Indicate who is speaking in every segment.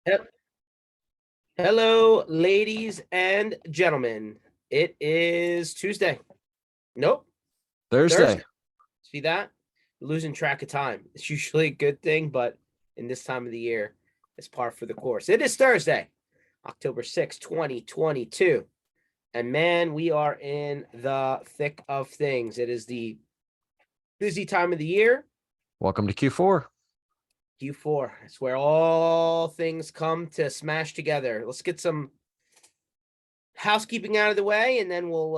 Speaker 1: He- Hello, ladies and gentlemen. It is Tuesday. Nope,
Speaker 2: Thursday.
Speaker 1: Thursday. See that? Losing track of time. It's usually a good thing, but in this time of the year, it's par for the course. It is Thursday, October 6th, 2022. And man, we are in the thick of things. It is the busy time of the year.
Speaker 2: Welcome to Q4.
Speaker 1: Q4. It's where all things come to smash together. Let's get some housekeeping out of the way, and then we'll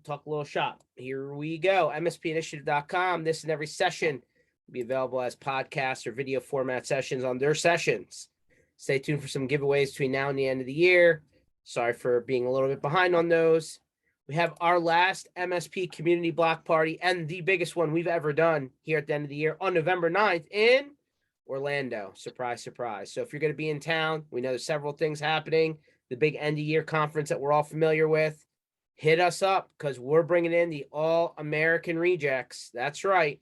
Speaker 1: talk a little shop. Here we go. MSPinitiative.com. This and every session will be available as podcasts or video format sessions on their sessions. Stay tuned for some giveaways between now and the end of the year. Sorry for being a little bit behind on those. We have our last MSP community block party and the biggest one we've ever done here at the end of the year on November 9th in Orlando. Surprise, surprise. So if you're going to be in town, we know there's several things happening. The big end of year conference that we're all familiar with. Hit us up because we're bringing in the All-American Rejects. That's right.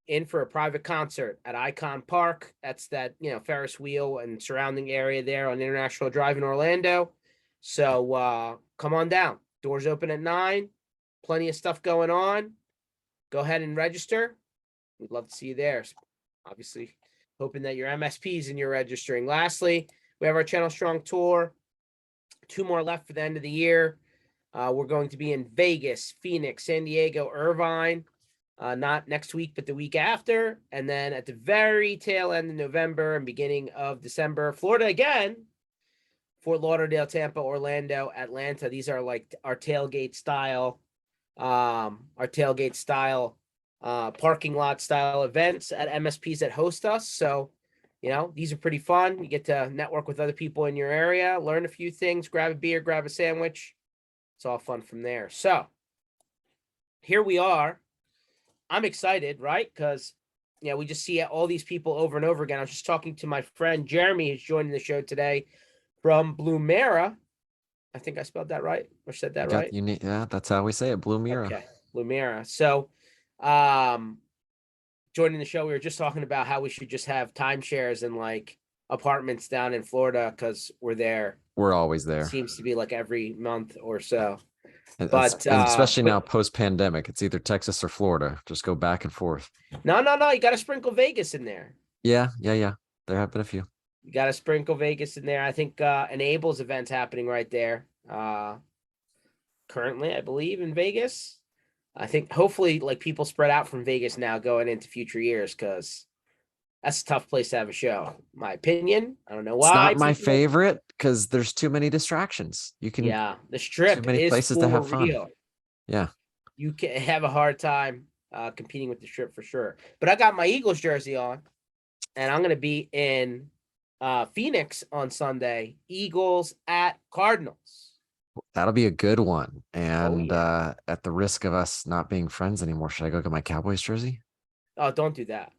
Speaker 1: In for a private concert at Icon Park. That's that, Ferris wheel and surrounding area there on International Drive in Orlando. So come on down. Doors open at 9. Plenty of stuff going on. Go ahead and register. We'd love to see you there. Obviously, hoping that your MSPs and you're registering. Lastly, we have our Channel Strong Tour. 2 more left for the end of the year. We're going to be in Vegas, Phoenix, San Diego, Irvine. Not next week, but the week after. And then at the very tail end of November and beginning of December, Florida again. Fort Lauderdale, Tampa, Orlando, Atlanta. These are like our tailgate style, parking lot style events at MSPs that host us. So, these are pretty fun. You get to network with other people in your area, learn a few things, grab a beer, grab a sandwich. It's all fun from there. So here we are. I'm excited, right? Because, we just see all these people over and over again. I was just talking to my friend Jeremy, who's joining the show today from Blumira. I think I spelled that right or said that right.
Speaker 2: Yeah, that's how we say it. Blumira.
Speaker 1: Okay, Blumira. So, joining the show, we were just talking about how we should just have timeshares and like apartments down in Florida because we're there.
Speaker 2: We're always there.
Speaker 1: It seems to be like every month or so.
Speaker 2: And especially now post-pandemic, it's either Texas or Florida. Just go back and forth.
Speaker 1: No. You got to sprinkle Vegas in there.
Speaker 2: Yeah. There have been a few.
Speaker 1: You got to sprinkle Vegas in there. I think Enable's event's happening right there. Currently, I believe in Vegas. I think hopefully like people spread out from Vegas now going into future years because that's a tough place to have a show. My opinion. I don't know why.
Speaker 2: It's not my favorite because there's too many distractions. You can
Speaker 1: the Strip
Speaker 2: too many
Speaker 1: is
Speaker 2: places to have fun.
Speaker 1: Real.
Speaker 2: Yeah.
Speaker 1: You can have a hard time competing with the Strip for sure. But I got my Eagles jersey on, and I'm gonna be in Phoenix on Sunday. Eagles at Cardinals.
Speaker 2: That'll be a good one. And at the risk of us not being friends anymore, should I go get my Cowboys jersey?
Speaker 1: Oh, don't do that.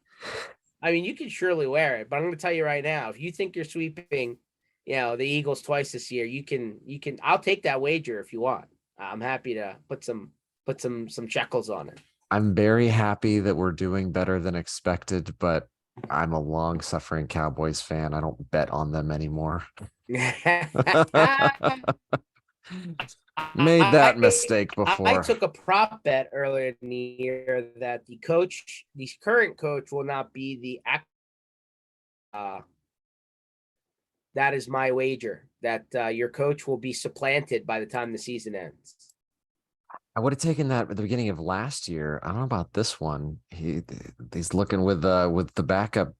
Speaker 1: I mean, you can surely wear it, but I'm going to tell you right now, if you think you're sweeping, the Eagles twice this year, you can. I'll take that wager if you want. I'm happy to put some shekels on it.
Speaker 2: I'm very happy that we're doing better than expected, but I'm a long-suffering Cowboys fan. I don't bet on them anymore. Made that mistake before.
Speaker 1: I took a prop bet earlier in the year that the current coach will not be the that is my wager, that your coach will be supplanted by the time the season ends.
Speaker 2: I would have taken that at the beginning of last year. I don't know about this one. He's looking with the backup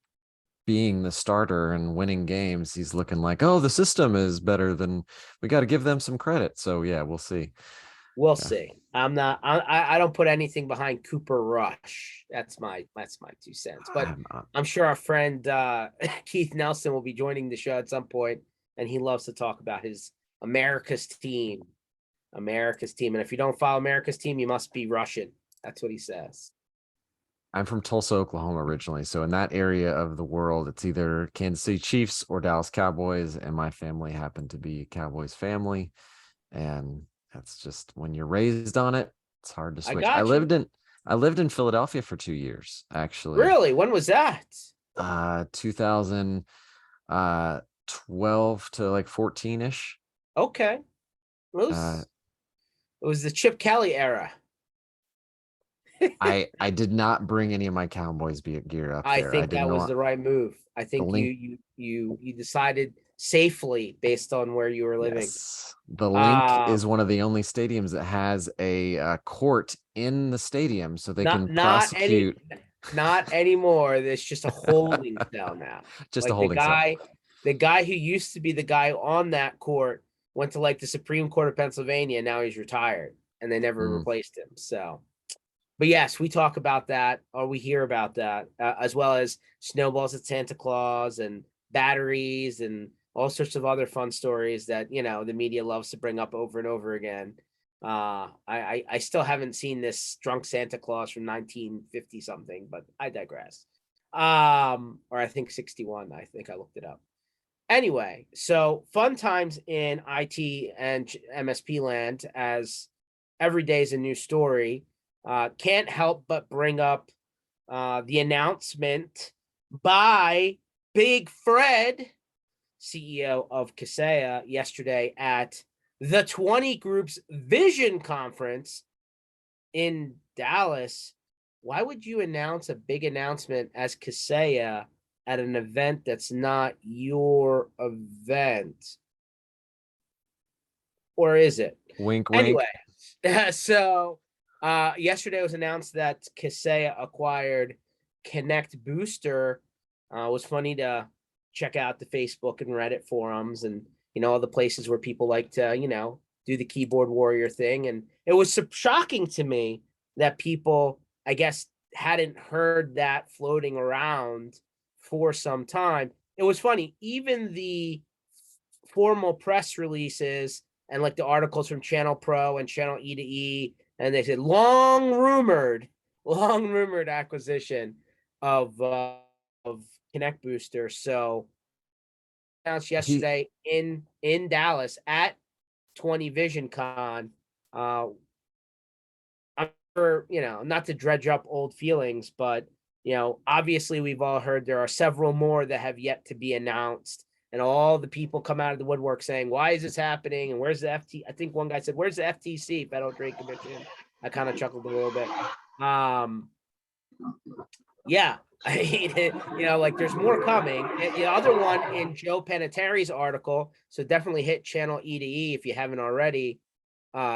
Speaker 2: being the starter and winning games. He's looking like, oh, the system is better than, we got to give them some credit. So yeah, we'll see.
Speaker 1: We'll see. I don't put anything behind Cooper Rush. That's my 2 cents. But I'm sure our friend Keith Nelson will be joining the show at some point, and he loves to talk about his America's team. And if you don't follow America's team, you must be Russian. That's what he says.
Speaker 2: I'm from Tulsa, Oklahoma originally. So in that area of the world, it's either Kansas City Chiefs or Dallas Cowboys. And my family happened to be a Cowboys family. And that's just, when you're raised on it, it's hard to switch. I lived in Philadelphia for 2 years, actually.
Speaker 1: Really? When was that?
Speaker 2: 2000. 12 to like 14-ish.
Speaker 1: Okay. It was the Chip Kelly era.
Speaker 2: I did not bring any of my Cowboys gear up
Speaker 1: I
Speaker 2: there. I
Speaker 1: think
Speaker 2: did
Speaker 1: that was
Speaker 2: not.
Speaker 1: the right move. I
Speaker 2: The
Speaker 1: think
Speaker 2: link,
Speaker 1: you decided safely based on where you were living.
Speaker 2: yes, the link is
Speaker 1: Um,
Speaker 2: one of the only stadiums that has a court in the stadium, so they
Speaker 1: not
Speaker 2: can
Speaker 1: not any
Speaker 2: prosecute.
Speaker 1: not anymore. There's just a holding cell now.
Speaker 2: Just a
Speaker 1: Like
Speaker 2: holding cell.
Speaker 1: the guy who used to be the guy on that court went to like the Supreme Court of Pennsylvania. And now he's retired, and they never
Speaker 2: Mm.
Speaker 1: replaced him. So, but yes, we talk about that, or we hear about that, as well as snowballs at Santa Claus and batteries and all sorts of other fun stories that the media loves to bring up over and over again. I still haven't seen this drunk Santa Claus from 1950 something, but I digress. Or I think 61. I think I looked it up. Anyway, so fun times in IT and MSP land, as every day is a new story. Can't help but bring up the announcement by Big Fred, CEO of Kaseya, yesterday at the 20 Group's Vision Conference in Dallas. Why would you announce a big announcement as Kaseya at an event that's not your event? Or is it?
Speaker 2: Wink, wink.
Speaker 1: Anyway, so yesterday it was announced that Kaseya acquired Connect Booster. It was funny to check out the Facebook and Reddit forums and all the places where people like to do the keyboard warrior thing. And it was shocking to me that people, I guess, hadn't heard that floating around for some time. It was funny, even the formal press releases and like the articles from Channel Pro and Channel E to E, and they said long rumored acquisition of Connect Booster. So announced
Speaker 2: He
Speaker 1: yesterday in Dallas at 20 Vision Con. I'm sure, not to dredge up old feelings, but obviously we've all heard there are several more that have yet to be announced. And all the people come out of the woodwork saying, why is this happening? And where's the FT? I think one guy said, where's the FTC, Federal Trade Commission? I kind of chuckled a little bit. Yeah, I mean, like there's more coming. The other one in Joe Panettieri's article, so definitely hit Channel E to E if you haven't already.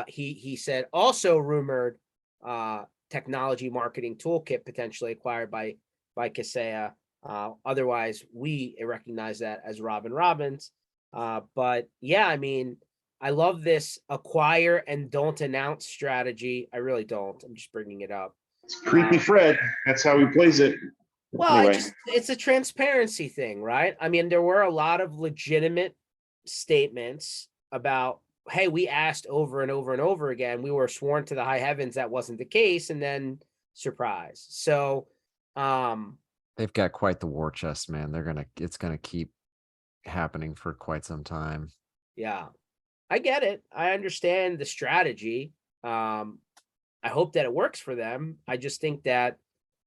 Speaker 1: He said also rumored technology marketing toolkit potentially acquired by Kaseya. Otherwise, we recognize that as Robin Robbins. But yeah, I mean, I love this acquire and don't announce strategy. I really don't. I'm just bringing it up.
Speaker 3: It's creepy Fred. That's how he plays it.
Speaker 1: Well,
Speaker 3: Anyway.
Speaker 1: it's a transparency thing, right? I mean, there were a lot of legitimate statements about, hey, we asked over and over and over again. We were sworn to the high heavens that wasn't the case, and then surprise. So
Speaker 2: they've got quite the war chest, man. It's gonna keep happening for quite some time.
Speaker 1: Yeah, I get it. I understand the strategy. I hope that it works for them. I just think that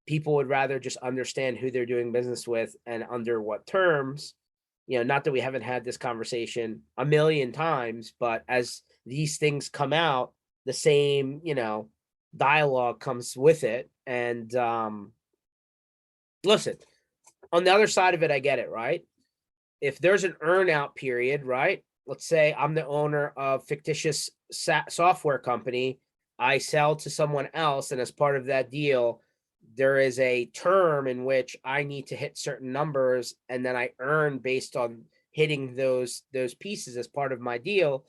Speaker 1: people would rather just understand who they're doing business with and under what terms. Not that we haven't had this conversation a million times, but as these things come out, the same, dialogue comes with it. And listen, on the other side of it, I get it, right? If there's an earn out period, right? Let's say I'm the owner of fictitious software company. I sell to someone else, and as part of that deal, there is a term in which I need to hit certain numbers, and then I earn based on hitting those pieces as part of my deal.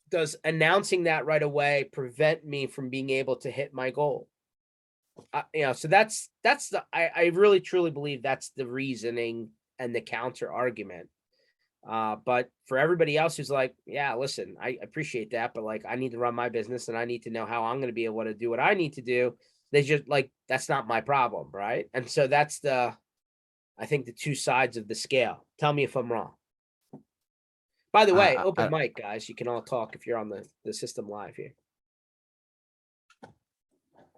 Speaker 1: Does announcing that right away prevent me from being able to hit my goal? So that's I really truly believe that's the reasoning and the counter argument. But for everybody else who's like, yeah, listen, I appreciate that, but like I need to run my business and I need to know how I'm going to be able to do what I need to do. They just like, that's not my problem, right? And so that's I think the two sides of the scale. Tell me if I'm wrong. By the way, open mic, guys. You can all talk if you're on the system live here.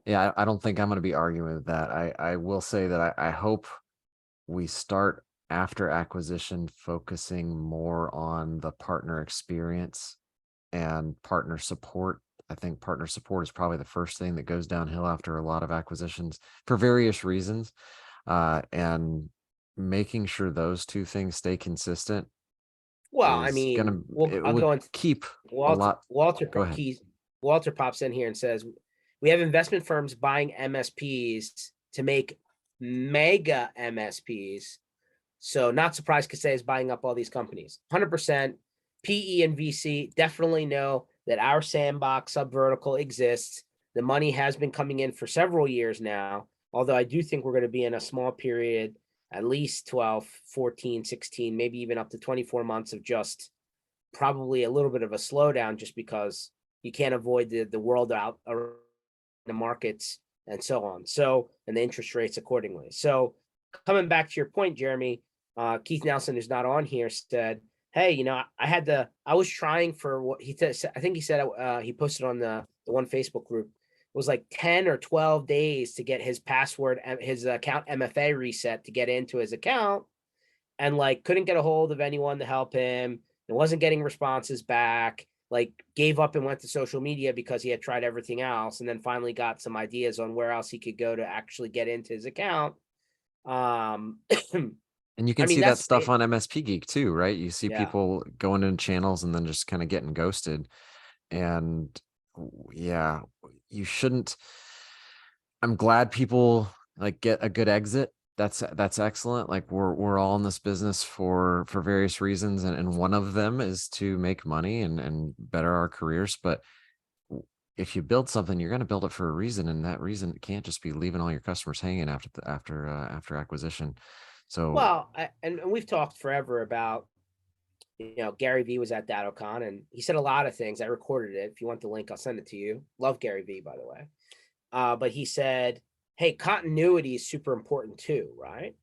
Speaker 2: Yeah, I don't think I'm going to be arguing with that. I will say that I hope we start after acquisition, focusing more on the partner experience and partner support. I think partner support is probably the first thing that goes downhill after a lot of acquisitions for various reasons. And making sure those two things stay consistent
Speaker 1: Well, I
Speaker 2: is
Speaker 1: mean,
Speaker 2: it
Speaker 1: I'll
Speaker 2: would
Speaker 1: go into
Speaker 2: keep a
Speaker 1: Walter.
Speaker 2: lot. Go ahead.
Speaker 1: Walter pops in here and says, we have investment firms buying MSPs to make mega MSPs. So not surprised Kasey is buying up all these companies. 100% PE and VC definitely know that our sandbox subvertical exists. The money has been coming in for several years now, although I do think we're going to be in a small period, at least 12, 14, 16, maybe even up to 24 months of just probably a little bit of a slowdown, just because you can't avoid the world out around the markets and so on. So, and the interest rates accordingly. So coming back to your point, Jeremy, Keith Nelson, who's not on here, said, hey, you know, I was trying for what he said. I think he said, he posted on the one Facebook group, it was like 10 or 12 days to get his password, his account MFA reset to get into his account, and like couldn't get a hold of anyone to help him. And wasn't getting responses back, like gave up and went to social media because he had tried everything else, and then finally got some ideas on where else he could go to actually get into his account.
Speaker 2: And you
Speaker 1: I
Speaker 2: can
Speaker 1: mean,
Speaker 2: see that
Speaker 1: that's
Speaker 2: stuff on MSP Geek too, right? You see
Speaker 1: yeah.
Speaker 2: people going in channels and then just kind of getting ghosted. And yeah, you shouldn't. I'm glad people like get a good exit. That's excellent. Like we're all in this business for various reasons, and one of them is to make money and better our careers. But if you build something, you're going to build it for a reason, and that reason can't just be leaving all your customers hanging after acquisition. So
Speaker 1: Well, and we've talked forever about, you know, Gary Vee was at DattoCon and he said a lot of things. I recorded it. If you want the link, I'll send it to you. Love Gary Vee, by the way. But he said, hey, continuity is super important too, right?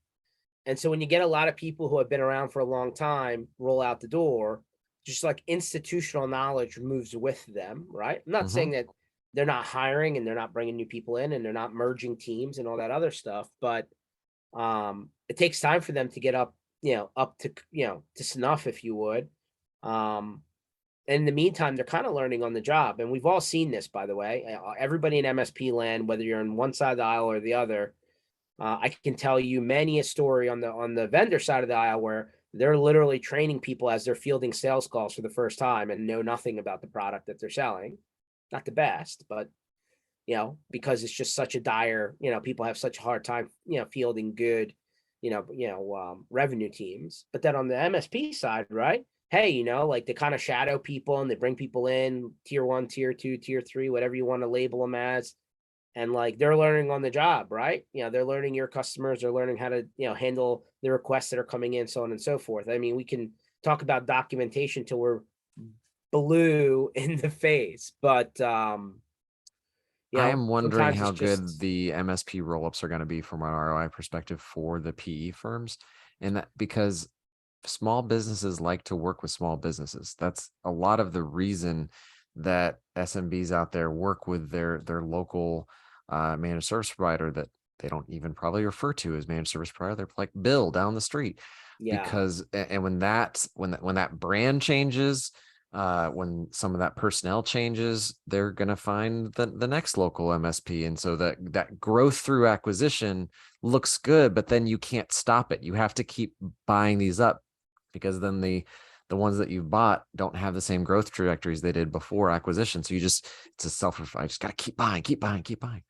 Speaker 1: And so when you get a lot of people who have been around for a long time roll out the door, just like institutional knowledge moves with them, right? I'm not saying that they're not hiring and they're not bringing new people in and they're not merging teams and all that other stuff, but it takes time for them to get up, you know, up to, you know, to snuff, if you would. Um, in the meantime, they're kind of learning on the job. And we've all seen this, by the way. Everybody in MSP land, whether you're on one side of the aisle or the other, I can tell you many a story on the vendor side of the aisle where they're literally training people as they're fielding sales calls for the first time and know nothing about the product that they're selling. Not the best, but you know, because it's just such a dire, you know, people have such a hard time, you know, fielding good, revenue teams. But then on the MSP side, right? Hey, you know, like they kind of shadow people and they bring people in tier 1, tier 2, tier 3, whatever you want to label them as. And like they're learning on the job, right? You know, they're learning your customers, they're learning how to, you know, handle the requests that are coming in, so on and so forth. I mean, we can talk about documentation till we're blue in the face, but
Speaker 2: I am wondering
Speaker 1: sometimes
Speaker 2: how
Speaker 1: it's
Speaker 2: good
Speaker 1: just
Speaker 2: the MSP roll-ups are going to be from an ROI perspective for the PE firms. And that because small businesses like to work with small businesses. That's a lot of the reason that SMBs out there work with their local managed service provider that they don't even probably refer to as managed service provider. They're like Bill down the street.
Speaker 1: yeah.
Speaker 2: Because and when that brand changes, when some of that personnel changes, they're going to find the next local MSP. And so that growth through acquisition looks good, but then you can't stop it. You have to keep buying these up, because then the ones that you bought don't have the same growth trajectories they did before acquisition. So it's a I just got to keep buying, keep buying, keep buying.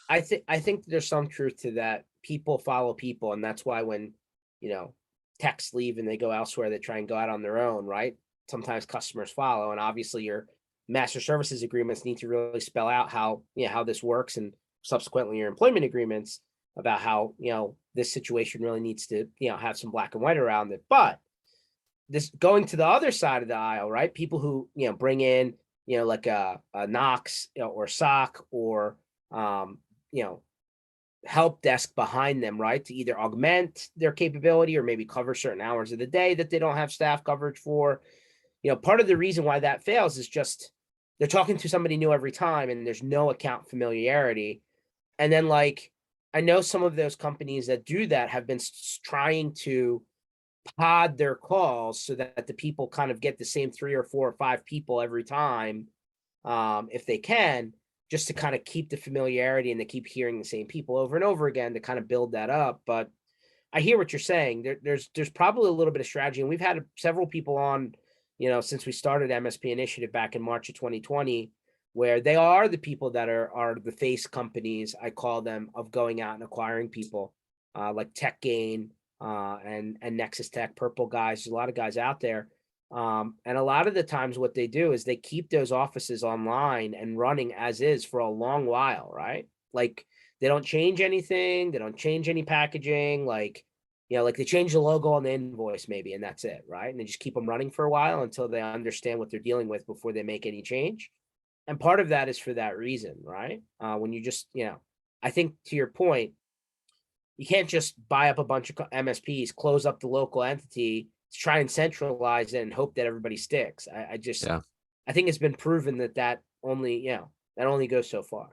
Speaker 1: I think there's some truth to that. People follow people, and that's why when, you know, techs leave and they go elsewhere, they try and go out on their own, right? Sometimes customers follow, and obviously your master services agreements need to really spell out how, you know, how this works, and subsequently your employment agreements about how, you know, this situation really needs to, you know, have some black and white around it. But this going to the other side of the aisle, right? People who, you know, bring in, you know, like a Knox, you know, or SOC or you know, help desk behind them, right? To either augment their capability or maybe cover certain hours of the day that they don't have staff coverage for. You know, part of the reason why that fails is just they're talking to somebody new every time and there's no account familiarity. And then like I know some of those companies that do that have been trying to pod their calls so that the people kind of get the same 3 or 4 or 5 people every time, if they can, just to kind of keep the familiarity and to keep hearing the same people over and over again to kind of build that up. But I hear what you're saying. There's probably a little bit of strategy, and we've had several people on, since we started MSP Initiative back in March of 2020, where they are the people that are the face companies, I call them, of going out and acquiring people, like Tech Gain, and Nexus Tech, Purple guys. There's a lot of guys out there. And a lot of the times what they do is they keep those offices online and running as is for a long while, right? Like they don't change anything. They don't change any packaging. Like they change the logo on the invoice maybe, and that's it, right? And they just keep them running for a while until they understand what they're dealing with before they make any change. And part of that is for that reason, right? When you just, I think to your point, you can't just buy up a bunch of MSPs, close up the local entity, try and centralize it and hope that everybody sticks. I think it's been proven that only, that only goes so far.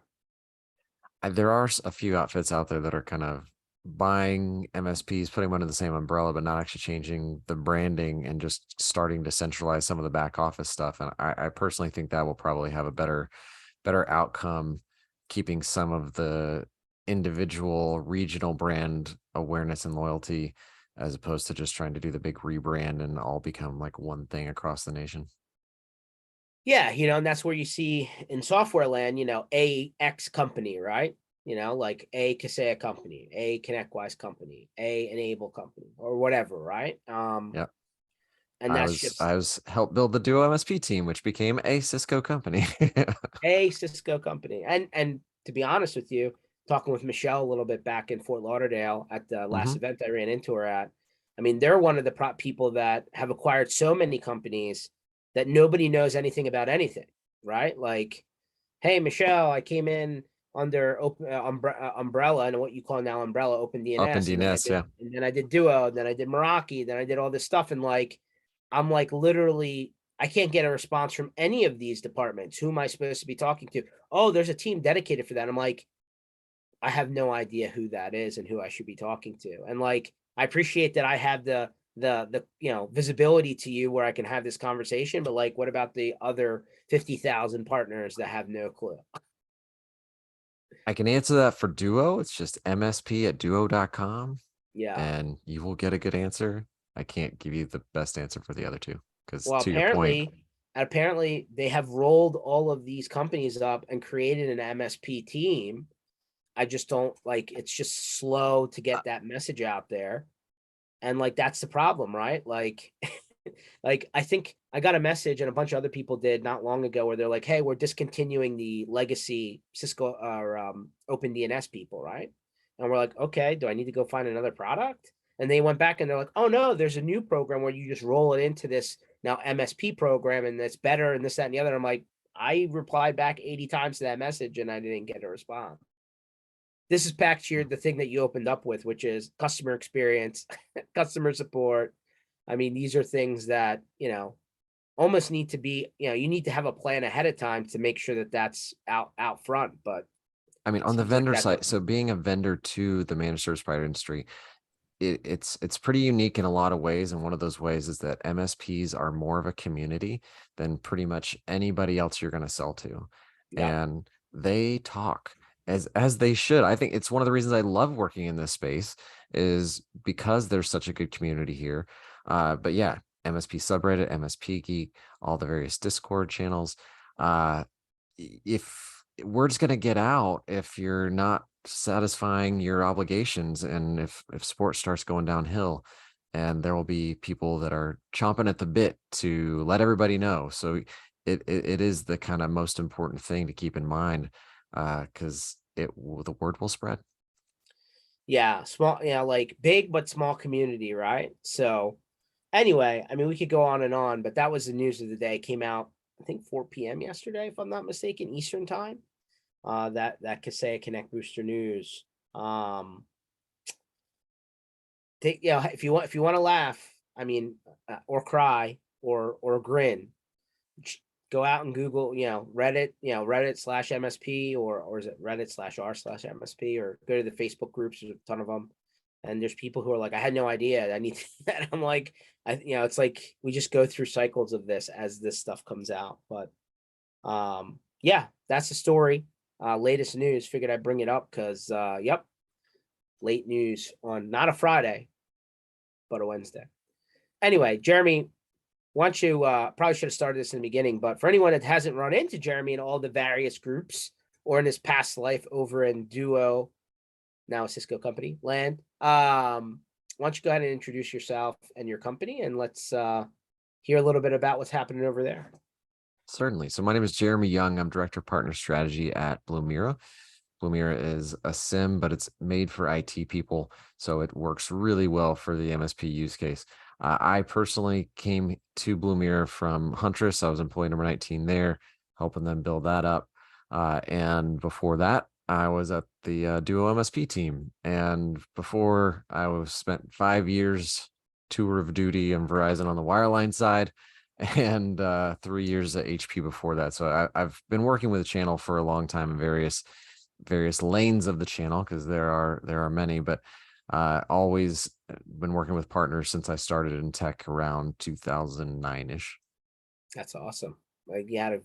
Speaker 2: There are a few outfits out there that are kind of buying MSPs, putting them under the same umbrella, but not actually changing the branding and just starting to centralize some of the back office stuff. And I personally think that will probably have a better outcome, keeping some of the individual regional brand awareness and loyalty, as opposed to just trying to do the big rebrand and all become like one thing across the nation.
Speaker 1: Yeah, and that's where you see in software land, a X company, right? Like a Kaseya company, a ConnectWise company, a Enable company, or whatever, right?
Speaker 2: Yeah.
Speaker 1: And that's
Speaker 2: I was helped build the Duo MSP team, which became a Cisco company.
Speaker 1: a Cisco company. And to be honest with you, talking with Michelle a little bit back in Fort Lauderdale at the last event I ran into her at, I mean, they're one of the people that have acquired so many companies that nobody knows anything about anything, right? Like, hey, Michelle, I came in under umbrella, and what you call now umbrella, Open DNS.
Speaker 2: Open DNS, yeah.
Speaker 1: And then I did Duo, then I did Meraki, then I did all this stuff. And like, I'm like, literally, I can't get a response from any of these departments. Who am I supposed to be talking to? Oh, there's a team dedicated for that. I'm like, I have no idea who that is and who I should be talking to. And like, I appreciate that I have the visibility to you where I can have this conversation, but like, what about the other 50,000 partners that have no clue?
Speaker 2: I can answer that for Duo. It's just msp@duo.com.
Speaker 1: Yeah.
Speaker 2: And you will get a good answer. I can't give you the best answer for the other two, because
Speaker 1: Well,
Speaker 2: to your point,
Speaker 1: apparently they have rolled all of these companies up and created an MSP team. I just don't like, it's just slow to get that message out there. And like, that's the problem, right? Like, like I think I got a message, and a bunch of other people did not long ago, where they're like, hey, we're discontinuing the legacy Cisco or Open DNS people, right? And we're like, okay, do I need to go find another product? And they went back and they're like, oh no, there's a new program where you just roll it into this now MSP program, and that's better, and this, that, and the other. I'm like, I replied back 80 times to that message and I didn't get a response. This is back to the thing that you opened up with, which is customer experience, customer support. I mean, these are things that, almost need to be, you need to have a plan ahead of time to make sure that that's out front. But
Speaker 2: I mean, on the vendor side, so being a vendor to the managed service provider industry, it's pretty unique in a lot of ways. And one of those ways is that MSPs are more of a community than pretty much anybody else you're going to sell to.
Speaker 1: Yeah.
Speaker 2: And they talk as they should. I think it's one of the reasons I love working in this space, is because there's such a good community here. But yeah, MSP subreddit, MSP Geek, all the various Discord channels. If word's going to get out, if you're not satisfying your obligations, and if support starts going downhill, and there will be people that are chomping at the bit to let everybody know. So it is the kind of most important thing to keep in mind, because the word will spread.
Speaker 1: Yeah, small, like big but small community, right? So anyway, I mean, we could go on and on, but that was the news of the day. It came out, I think 4 p.m. yesterday, if I'm not mistaken, Eastern time. That Kaseya Connect Booster news. If you want to laugh, I mean, or cry or grin, go out and Google, Reddit, Reddit/MSP, or is it Reddit/r/MSP, or go to the Facebook groups. There's a ton of them. And there's people who are like, I had no idea I need to do that. I'm like, it's like we just go through cycles of this as this stuff comes out. But yeah, that's the story. Latest news. Figured I'd bring it up because yep, late news on not a Friday, but a Wednesday. Anyway, Jeremy, why don't you probably should have started this in the beginning, but for anyone that hasn't run into Jeremy in all the various groups or in his past life over in Duo, now a Cisco company land, why don't you go ahead and introduce yourself and your company, and let's hear a little bit about what's happening over there.
Speaker 2: Certainly. So my name is Jeremy Young. I'm Director of Partner Strategy at Blumira. Blumira is a SIM, but it's made for IT people. So it works really well for the MSP use case. I personally came to Blumira from Huntress. I was employee number 19 there, helping them build that up. And before that, I was at the Duo MSP team. And before, I was spent 5 years tour of duty on Verizon on the wireline side, and 3 years at HP before that. So I've been working with the channel for a long time in various lanes of the channel, because there are many, but always been working with partners since I started in tech around 2009-ish.
Speaker 1: That's awesome. Like you have a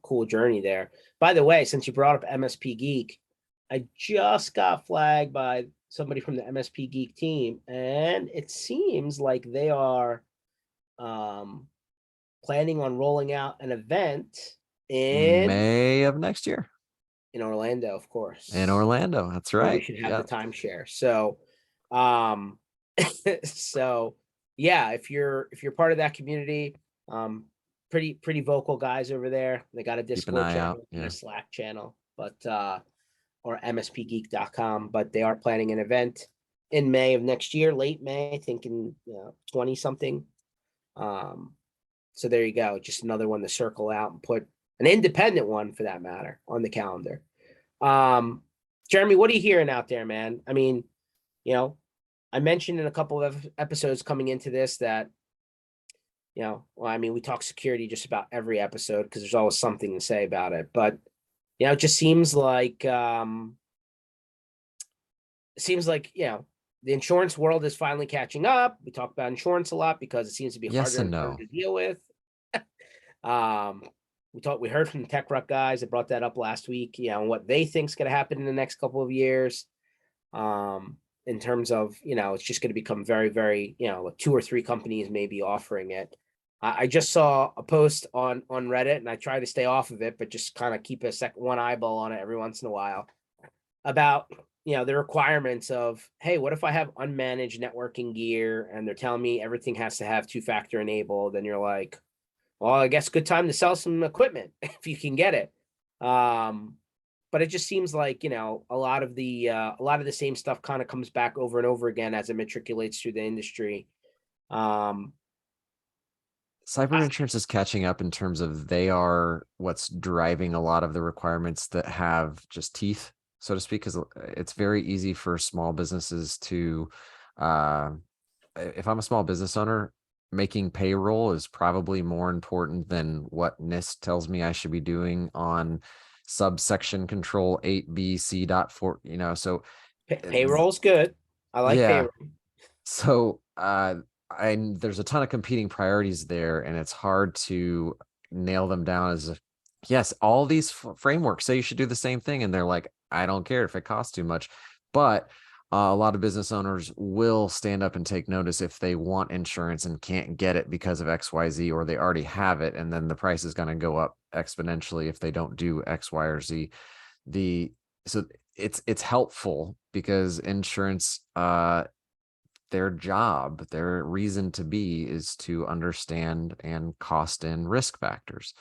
Speaker 1: cool journey there. By the way, since you brought up MSP Geek, I just got flagged by somebody from the MSP Geek team, and it seems like they are planning on rolling out an event in
Speaker 2: May of next year
Speaker 1: Orlando, of course.
Speaker 2: in Orlando. That's
Speaker 1: Where
Speaker 2: right.
Speaker 1: we should have the timeshare. So, so yeah, if you're part of that community, pretty vocal guys over there. They got a
Speaker 2: Keep an
Speaker 1: Discord
Speaker 2: eye
Speaker 1: channel
Speaker 2: out.
Speaker 1: and
Speaker 2: Yeah.
Speaker 1: a Slack channel, but or mspgeek.com. But they are planning an event in May of next year, late May, thinking 20 something. So there you go. Just another one to circle out and put an independent one for that matter on the calendar. Jeremy, what are you hearing out there, man? I mean, I mentioned in a couple of episodes coming into this that, well, I mean, we talk security just about every episode because there's always something to say about it. But, it just seems like, the insurance world is finally catching up. We talk about insurance a lot because it seems to be
Speaker 2: Yes
Speaker 1: harder
Speaker 2: and
Speaker 1: and harder
Speaker 2: no.
Speaker 1: to deal with. We heard from the Tech Ruck guys that brought that up last week, what they think is going to happen in the next couple of years. In terms of, it's just going to become very, very, like 2 or 3 companies maybe offering it. I just saw a post on Reddit, and I try to stay off of it, but just kind of keep one eyeball on it every once in a while, about, the requirements of, hey, what if I have unmanaged networking gear and they're telling me everything has to have 2-factor enabled? And you're like, well, I guess good time to sell some equipment if you can get it. But it just seems like, a lot of the same stuff kind of comes back over and over again as it matriculates through the industry.
Speaker 2: Cyber insurance is catching up in terms of they are what's driving a lot of the requirements that have just teeth, so to speak, because it's very easy for small businesses to, if I'm a small business owner, making payroll is probably more important than what NIST tells me I should be doing on subsection control 8B.C.4, so
Speaker 1: Payroll's good. I like payroll.
Speaker 2: So there's a ton of competing priorities there, and it's hard to nail them down as yes, all these frameworks say you should do the same thing, and they're like, I don't care if it costs too much. But a lot of business owners will stand up and take notice if they want insurance and can't get it because of XYZ, or they already have it, and then the price is going to go up exponentially if they don't do X, Y, or Z. So it's helpful because insurance, their job, their reason to be is to understand and cost in risk factors.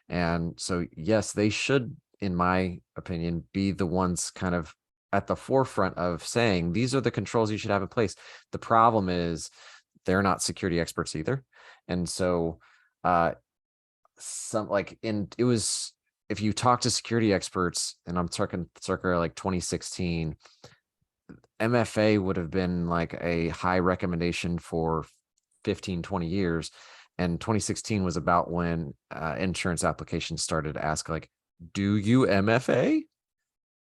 Speaker 2: And so, yes, they should, in my opinion, be the ones kind of at the forefront of saying, these are the controls you should have in place. The problem is they're not security experts either. And so if you talk to security experts, and I'm talking circa like 2016, MFA would have been like a high recommendation for 15, 20 years. And 2016 was about when insurance applications started to ask, like, do you MFA?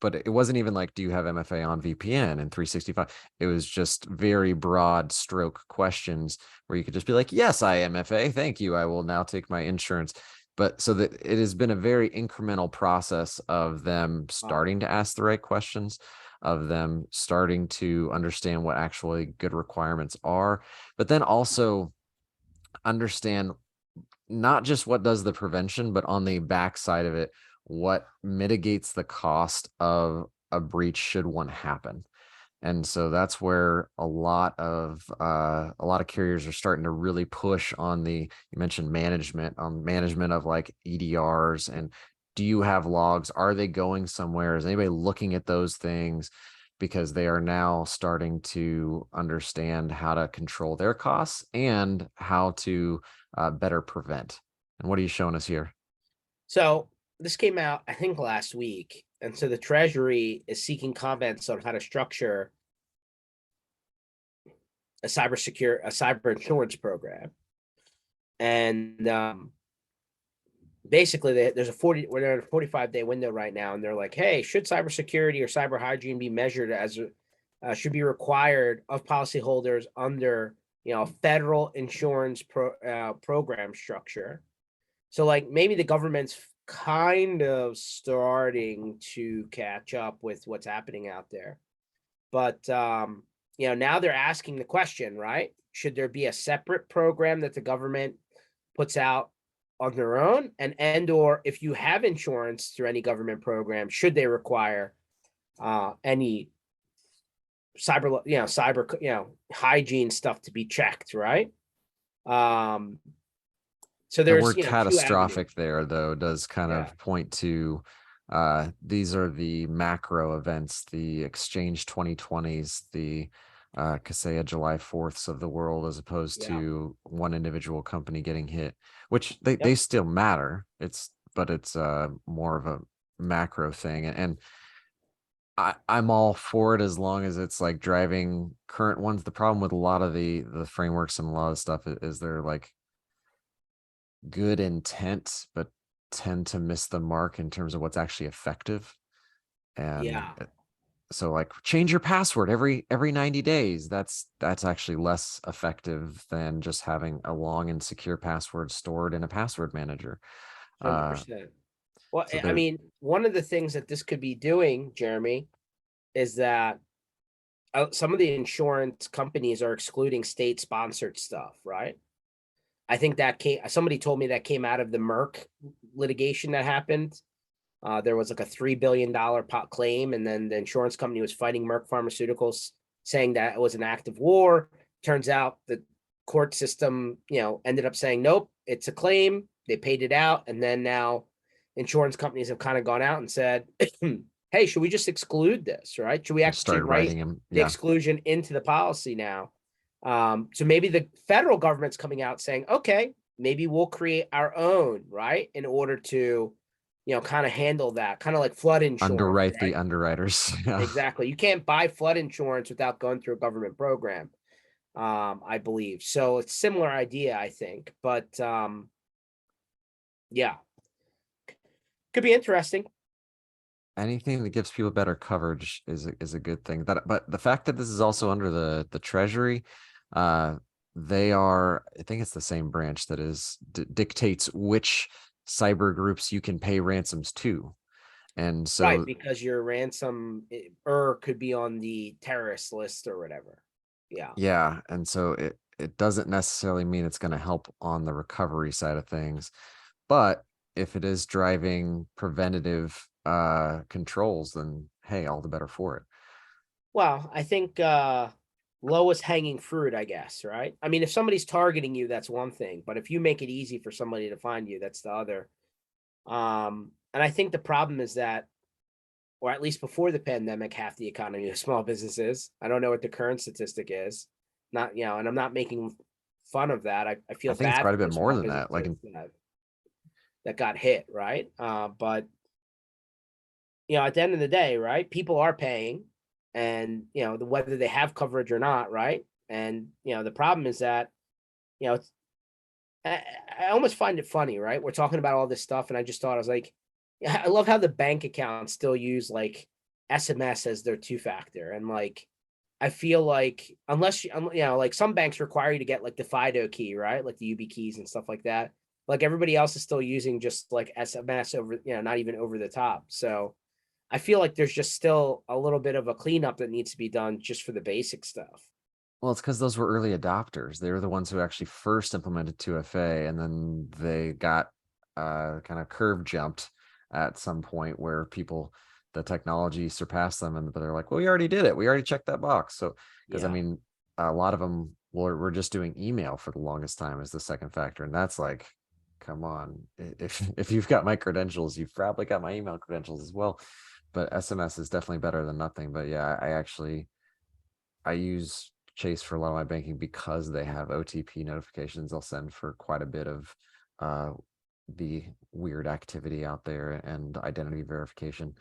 Speaker 2: but it wasn't even like, do you have MFA on VPN and 365? It was just very broad stroke questions where you could just be like, yes, I MFA. Thank you. I will now take my insurance. But so that it has been a very incremental process of them starting to ask the right questions, of them starting to understand what actually good requirements are, but then also understand not just what does the prevention, but on the backside of it, what mitigates the cost of a breach should one happen. And so that's where a lot of carriers are starting to really push on you mentioned management, on management of like EDRs, and do you have logs? Are they going somewhere? Is anybody looking at those things? Because they are now starting to understand how to control their costs and how to better prevent. And what are you showing us here?
Speaker 1: So this came out, I think, last week. And so the Treasury is seeking comments on how to structure a cyber insurance program. And basically there's we're in a 45-day window right now, and they're like, hey, should cybersecurity or cyber hygiene be measured as should be required of policyholders under federal insurance program structure. So like maybe the government's kind of starting to catch up with what's happening out there. But now they're asking the question, right? Should there be a separate program that the government puts out on their own, or if you have insurance through any government program, should they require any cyber hygiene stuff to be checked, right? So
Speaker 2: The
Speaker 1: there's
Speaker 2: word catastrophic
Speaker 1: two
Speaker 2: there, though, does kind of point to these are the macro events, the Exchange 2020s, the Kaseya July 4ths of the world, as opposed to one individual company getting hit, which they still matter. But it's more of a macro thing. And I'm all for it as long as it's like driving current ones. The problem with a lot of the frameworks and a lot of stuff is they're like good intent, but tend to miss the mark in terms of what's actually effective. And so like change your password every 90 days. That's actually less effective than just having a long and secure password stored in a password manager.
Speaker 1: 100%. Well,
Speaker 2: So
Speaker 1: I mean, one of the things that this could be doing, Jeremy, is that some of the insurance companies are excluding state-sponsored stuff, right? I think somebody told me that came out of the Merck litigation that happened. There was like a $3 billion claim, and then the insurance company was fighting Merck Pharmaceuticals, saying that it was an act of war. Turns out the court system, ended up saying, nope, it's a claim. They paid it out. And then now insurance companies have kind of gone out and said, hey, should we just exclude this, right? Should we actually write the exclusion into the policy now? So maybe the federal government's coming out saying, okay, maybe we'll create our own, right? In order to, kind of handle that, kind of like flood insurance.
Speaker 2: Underwrite
Speaker 1: right?
Speaker 2: the underwriters.
Speaker 1: Exactly. You can't buy flood insurance without going through a government program, I believe. So it's a similar idea, I think. But could be interesting.
Speaker 2: Anything that gives people better coverage is a good thing. But the fact that this is also under the Treasury, they are, I think it's the same branch that dictates which cyber groups you can pay ransoms to. And so
Speaker 1: right, because your ransom could be on the terrorist list or whatever.
Speaker 2: Yeah. And so it doesn't necessarily mean it's going to help on the recovery side of things. But if it is driving preventative controls, then hey, all the better for it.
Speaker 1: Well, I think lowest hanging fruit, I guess, right? I mean, if somebody's targeting you, that's one thing. But if you make it easy for somebody to find you, that's the other. And I think the problem is that, or at least before the pandemic, half the economy of small businesses. I don't know what the current statistic is. Not, and I'm not making fun of that. I feel
Speaker 2: I think it's
Speaker 1: bad
Speaker 2: quite a
Speaker 1: for
Speaker 2: bit
Speaker 1: the
Speaker 2: more
Speaker 1: small
Speaker 2: than that. Like
Speaker 1: businesses that got hit, right? But at the end of the day, right, people are paying, and whether they have coverage or not, right? And the problem is that it's, I almost find it funny, right? We're talking about all this stuff, and I just thought, I was like, I love how the bank accounts still use like SMS as their two-factor. And like, I feel like unless like some banks require you to get like the FIDO key, right? Like the UB keys and stuff like that. Like everybody else is still using just like SMS over, not even over the top. So I feel like there's just still a little bit of a cleanup that needs to be done just for the basic stuff.
Speaker 2: Well, it's because those were early adopters. They were the ones who actually first implemented 2FA, and then they got kind of curve jumped at some point where the technology surpassed them, and they're like, well, we already did it. We already checked that box. So, because I
Speaker 1: Yeah.
Speaker 2: mean, a lot of them were just doing email for the longest time as the second factor. And that's like, come on, if you've got my credentials, you've probably got my email credentials as well. But SMS is definitely better than nothing. But yeah, I use Chase for a lot of my banking because they have OTP notifications. They'll send for quite a bit of the weird activity out there and identity verification,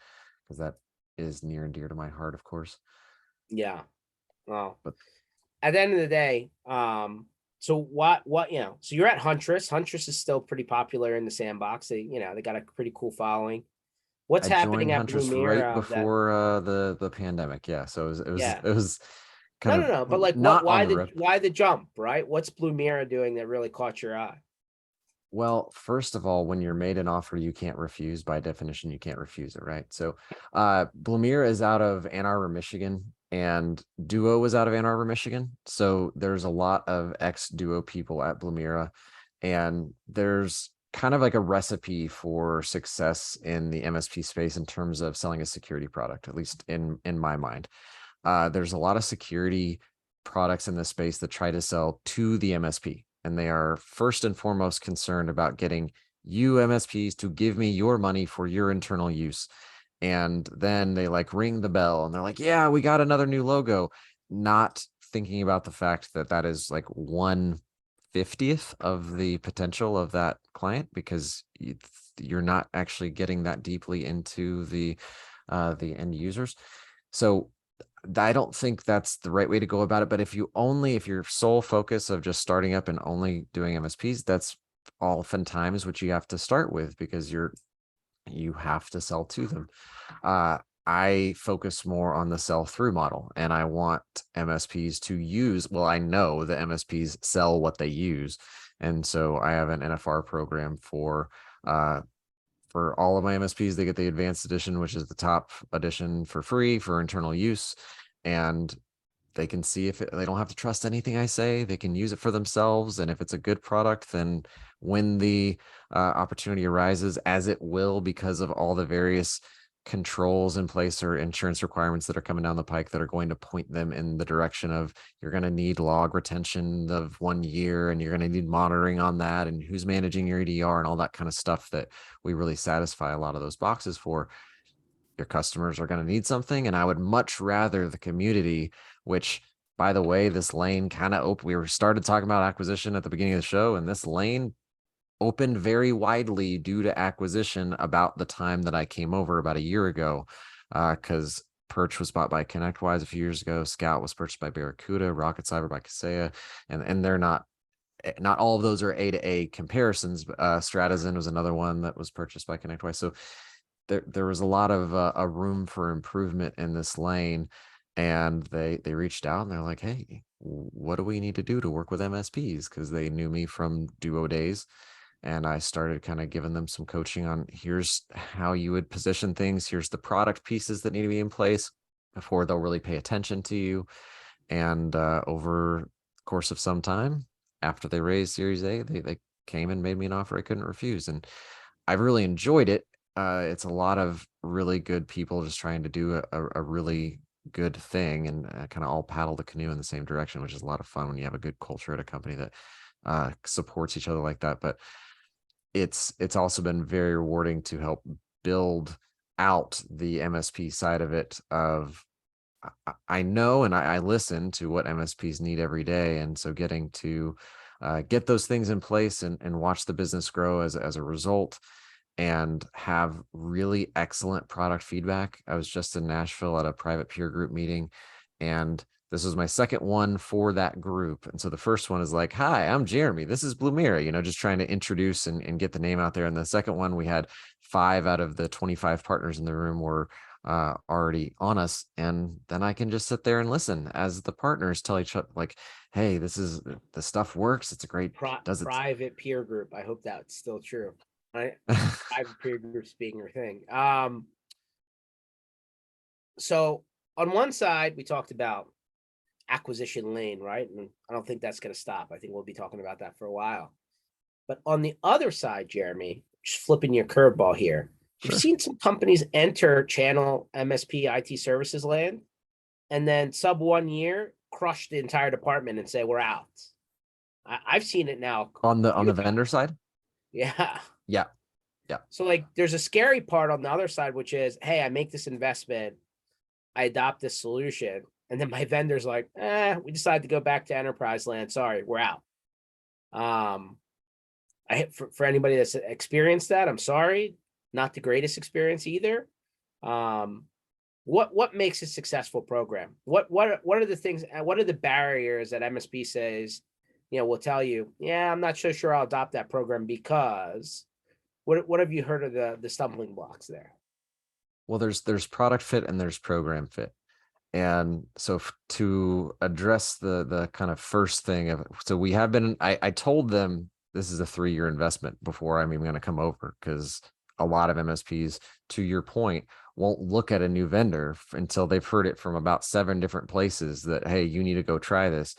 Speaker 2: because that is near and dear to my heart, of course.
Speaker 1: Yeah. Well,
Speaker 2: But
Speaker 1: at the end of the day, so what, so you're at Huntress. Huntress is still pretty popular in the sandbox. They got a pretty cool following. What's
Speaker 2: I
Speaker 1: happening
Speaker 2: joined
Speaker 1: at
Speaker 2: Huntress right
Speaker 1: Blumira
Speaker 2: before the pandemic. Yeah, so
Speaker 1: yeah.
Speaker 2: it was
Speaker 1: No,
Speaker 2: kind
Speaker 1: no,
Speaker 2: of
Speaker 1: no. But like
Speaker 2: not on the road.
Speaker 1: why the jump, right? What's Blumira doing that really caught your eye?
Speaker 2: Well, first of all, when you're made an offer you can't refuse, by definition, you can't refuse it, right? So Blumira is out of Ann Arbor, Michigan, and Duo was out of Ann Arbor, Michigan. So there's a lot of ex-Duo people at Blumira, and there's kind of like a recipe for success in the MSP space in terms of selling a security product, at least in my mind. There's a lot of security products in this space that try to sell to the MSP, and they are first and foremost concerned about getting you MSPs to give me your money for your internal use. And then they like ring the bell and they're like, yeah, we got another new logo, not thinking about the fact that that is like 1/50th of the potential of that client, because you're not actually getting that deeply into the end users. So I don't think that's the right way to go about it. But if your sole focus of just starting up and only doing MSPs, that's oftentimes what you have to start with, because you have to sell to them. I focus more on the sell through model, and I want MSPs to use, well, I know the MSPs sell what they use. And so I have an NFR program for all of my MSPs. They get the advanced edition, which is the top edition, for free for internal use. And they can see they don't have to trust anything I say. They can use it for themselves. And if it's a good product, then when the opportunity arises, as it will, because of all the various controls in place or insurance requirements that are coming down the pike that are going to point them in the direction of, you're going to need log retention of 1 year, and you're going to need monitoring on that, and who's managing your EDR and all that kind of stuff that we really satisfy a lot of those boxes for. Your customers are going to need something, and I would much rather the community, which, by the way, this lane kind of we started talking about acquisition at the beginning of the show, and this lane opened very widely due to acquisition about the time that I came over, about a year ago, because Perch was bought by ConnectWise a few years ago. Scout was purchased by Barracuda, Rocket Cyber by Kaseya, and they're not all of those are A to A comparisons. Stratazen was another one that was purchased by ConnectWise. So there was a lot of a room for improvement in this lane, and they reached out and they're like, hey, what do we need to do to work with MSPs? Because they knew me from Duo days, and I started kind of giving them some coaching on, here's how you would position things, here's the product pieces that need to be in place before they'll really pay attention to you. And over the course of some time, after they raised Series A, they came and made me an offer I couldn't refuse, and I've really enjoyed it. It's a lot of really good people just trying to do a really good thing, and kind of all paddle the canoe in the same direction, which is a lot of fun when you have a good culture at a company that supports each other like that. But it's also been very rewarding to help build out the MSP side of it. I know, and I listen to what MSPs need every day, and so getting to get those things in place and watch the business grow as a result, and have really excellent product feedback. I was just in Nashville at a private peer group meeting, and this was my second one for that group. And so the first one is like, hi, I'm Jeremy. This is Blumira, just trying to introduce and get the name out there. And the second one, we had 5 out of the 25 partners in the room were already on us, and then I can just sit there and listen as the partners tell each other, like, hey, the stuff works, it's a great, does it.
Speaker 1: Private peer group. I hope that's still true. Right? Private peer groups being your thing. So on one side, we talked about acquisition lane, right? And I don't think that's going to stop. I think we'll be talking about that for a while. But on the other side, Jeremy, just flipping your curveball here,
Speaker 2: Sure.
Speaker 1: we've seen some companies enter channel MSP IT services land, and then sub 1 year crush the entire department and say we're out. I've seen it now
Speaker 2: On the vendor side.
Speaker 1: Yeah.
Speaker 2: Yeah.
Speaker 1: So like there's a scary part on the other side, which is, hey, I make this investment, I adopt this solution, and then my vendor's like, we decided to go back to enterprise land. Sorry, we're out. For anybody that's experienced that, I'm sorry, not the greatest experience either. What makes a successful program? What are the things? What are the barriers that MSP says? Will tell you, yeah, I'm not so sure I'll adopt that program because. What have you heard of the stumbling blocks there?
Speaker 2: Well, there's product fit and there's program fit. And so to address the kind of first thing of, so we have been, I told them this is a 3-year investment before I'm even going to come over, because a lot of MSPs, to your point, won't look at a new vendor until they've heard it from about 7 different places that, hey, you need to go try this,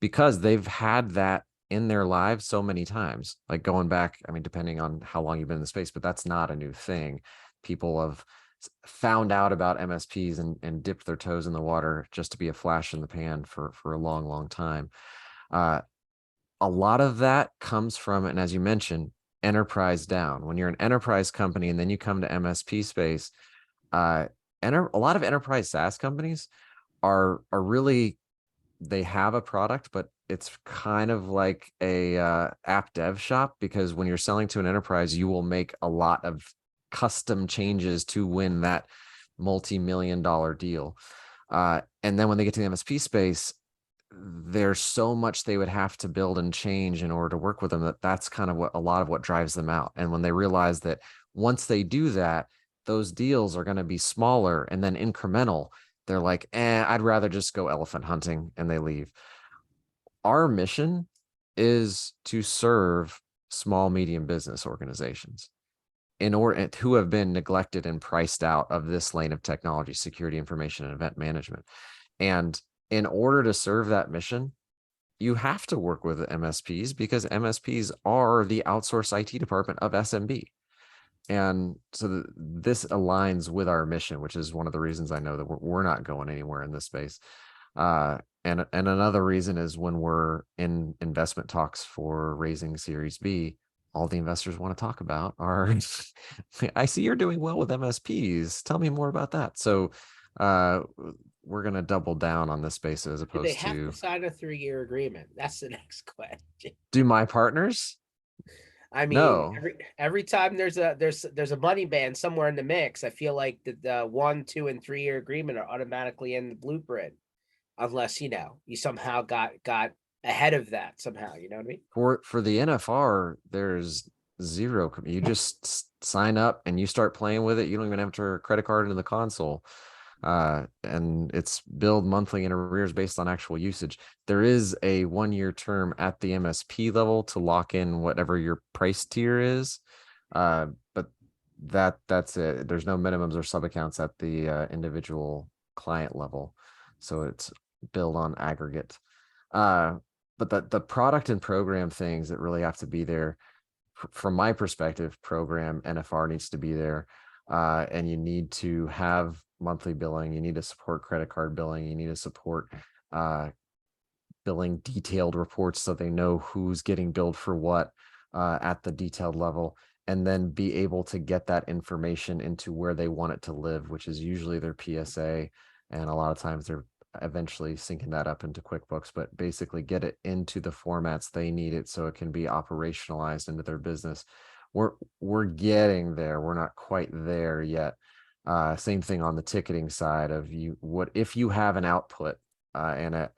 Speaker 2: because they've had that in their lives so many times, like going back, I mean, depending on how long you've been in the space, but that's not a new thing. People have found out about MSPs and dipped their toes in the water just to be a flash in the pan for a long, long time. A lot of that comes from, and as you mentioned, enterprise down. When you're an enterprise company and then you come to MSP space, a lot of enterprise SaaS companies are really, they have a product, but it's kind of like a app dev shop, because when you're selling to an enterprise, you will make a lot of custom changes to win that multi-million-dollar deal. And then when they get to the MSP space, there's so much they would have to build and change in order to work with them, that's kind of a lot of what drives them out. And when they realize that once they do that, those deals are going to be smaller and then incremental, they're like, I'd rather just go elephant hunting, and they leave. Our mission is to serve small, medium business organizations who have been neglected and priced out of this lane of technology, security, information, and event management. And in order to serve that mission, you have to work with MSPs, because MSPs are the outsourced IT department of SMB. And so this aligns with our mission, which is one of the reasons I know that we're not going anywhere in this space. And another reason is when we're in investment talks for raising Series B, all the investors want to talk about are, I see you're doing well with MSPs. Tell me more about that. So we're going to double down on this space as
Speaker 1: Do
Speaker 2: opposed
Speaker 1: they have
Speaker 2: to
Speaker 1: sign a 3-year agreement? That's the next question.
Speaker 2: do my partners.
Speaker 1: I mean,
Speaker 2: No.
Speaker 1: every time there's a money band somewhere in the mix, I feel like the 1, 2, and 3-year agreement are automatically in the blueprint, unless you somehow got ahead of that somehow. You know what I mean?
Speaker 2: For the NFR, there's zero. You just sign up and you start playing with it. You don't even enter a credit card into the console. And it's billed monthly in arrears based on actual usage. There is a 1-year term at the MSP level to lock in whatever your price tier is. But that's it. There's no minimums or sub accounts at the individual client level. So it's billed on aggregate. But the product and program things that really have to be there, from my perspective, program NFR needs to be there. And you need to have monthly billing. You need to support credit card billing. You need to support billing detailed reports so they know who's getting billed for what at the detailed level, and then be able to get that information into where they want it to live, which is usually their PSA. And a lot of times they're eventually syncing that up into QuickBooks, but basically get it into the formats they need it so it can be operationalized into their business. We're getting there. We're not quite there yet. Same thing on the ticketing side of what if you have an output, and at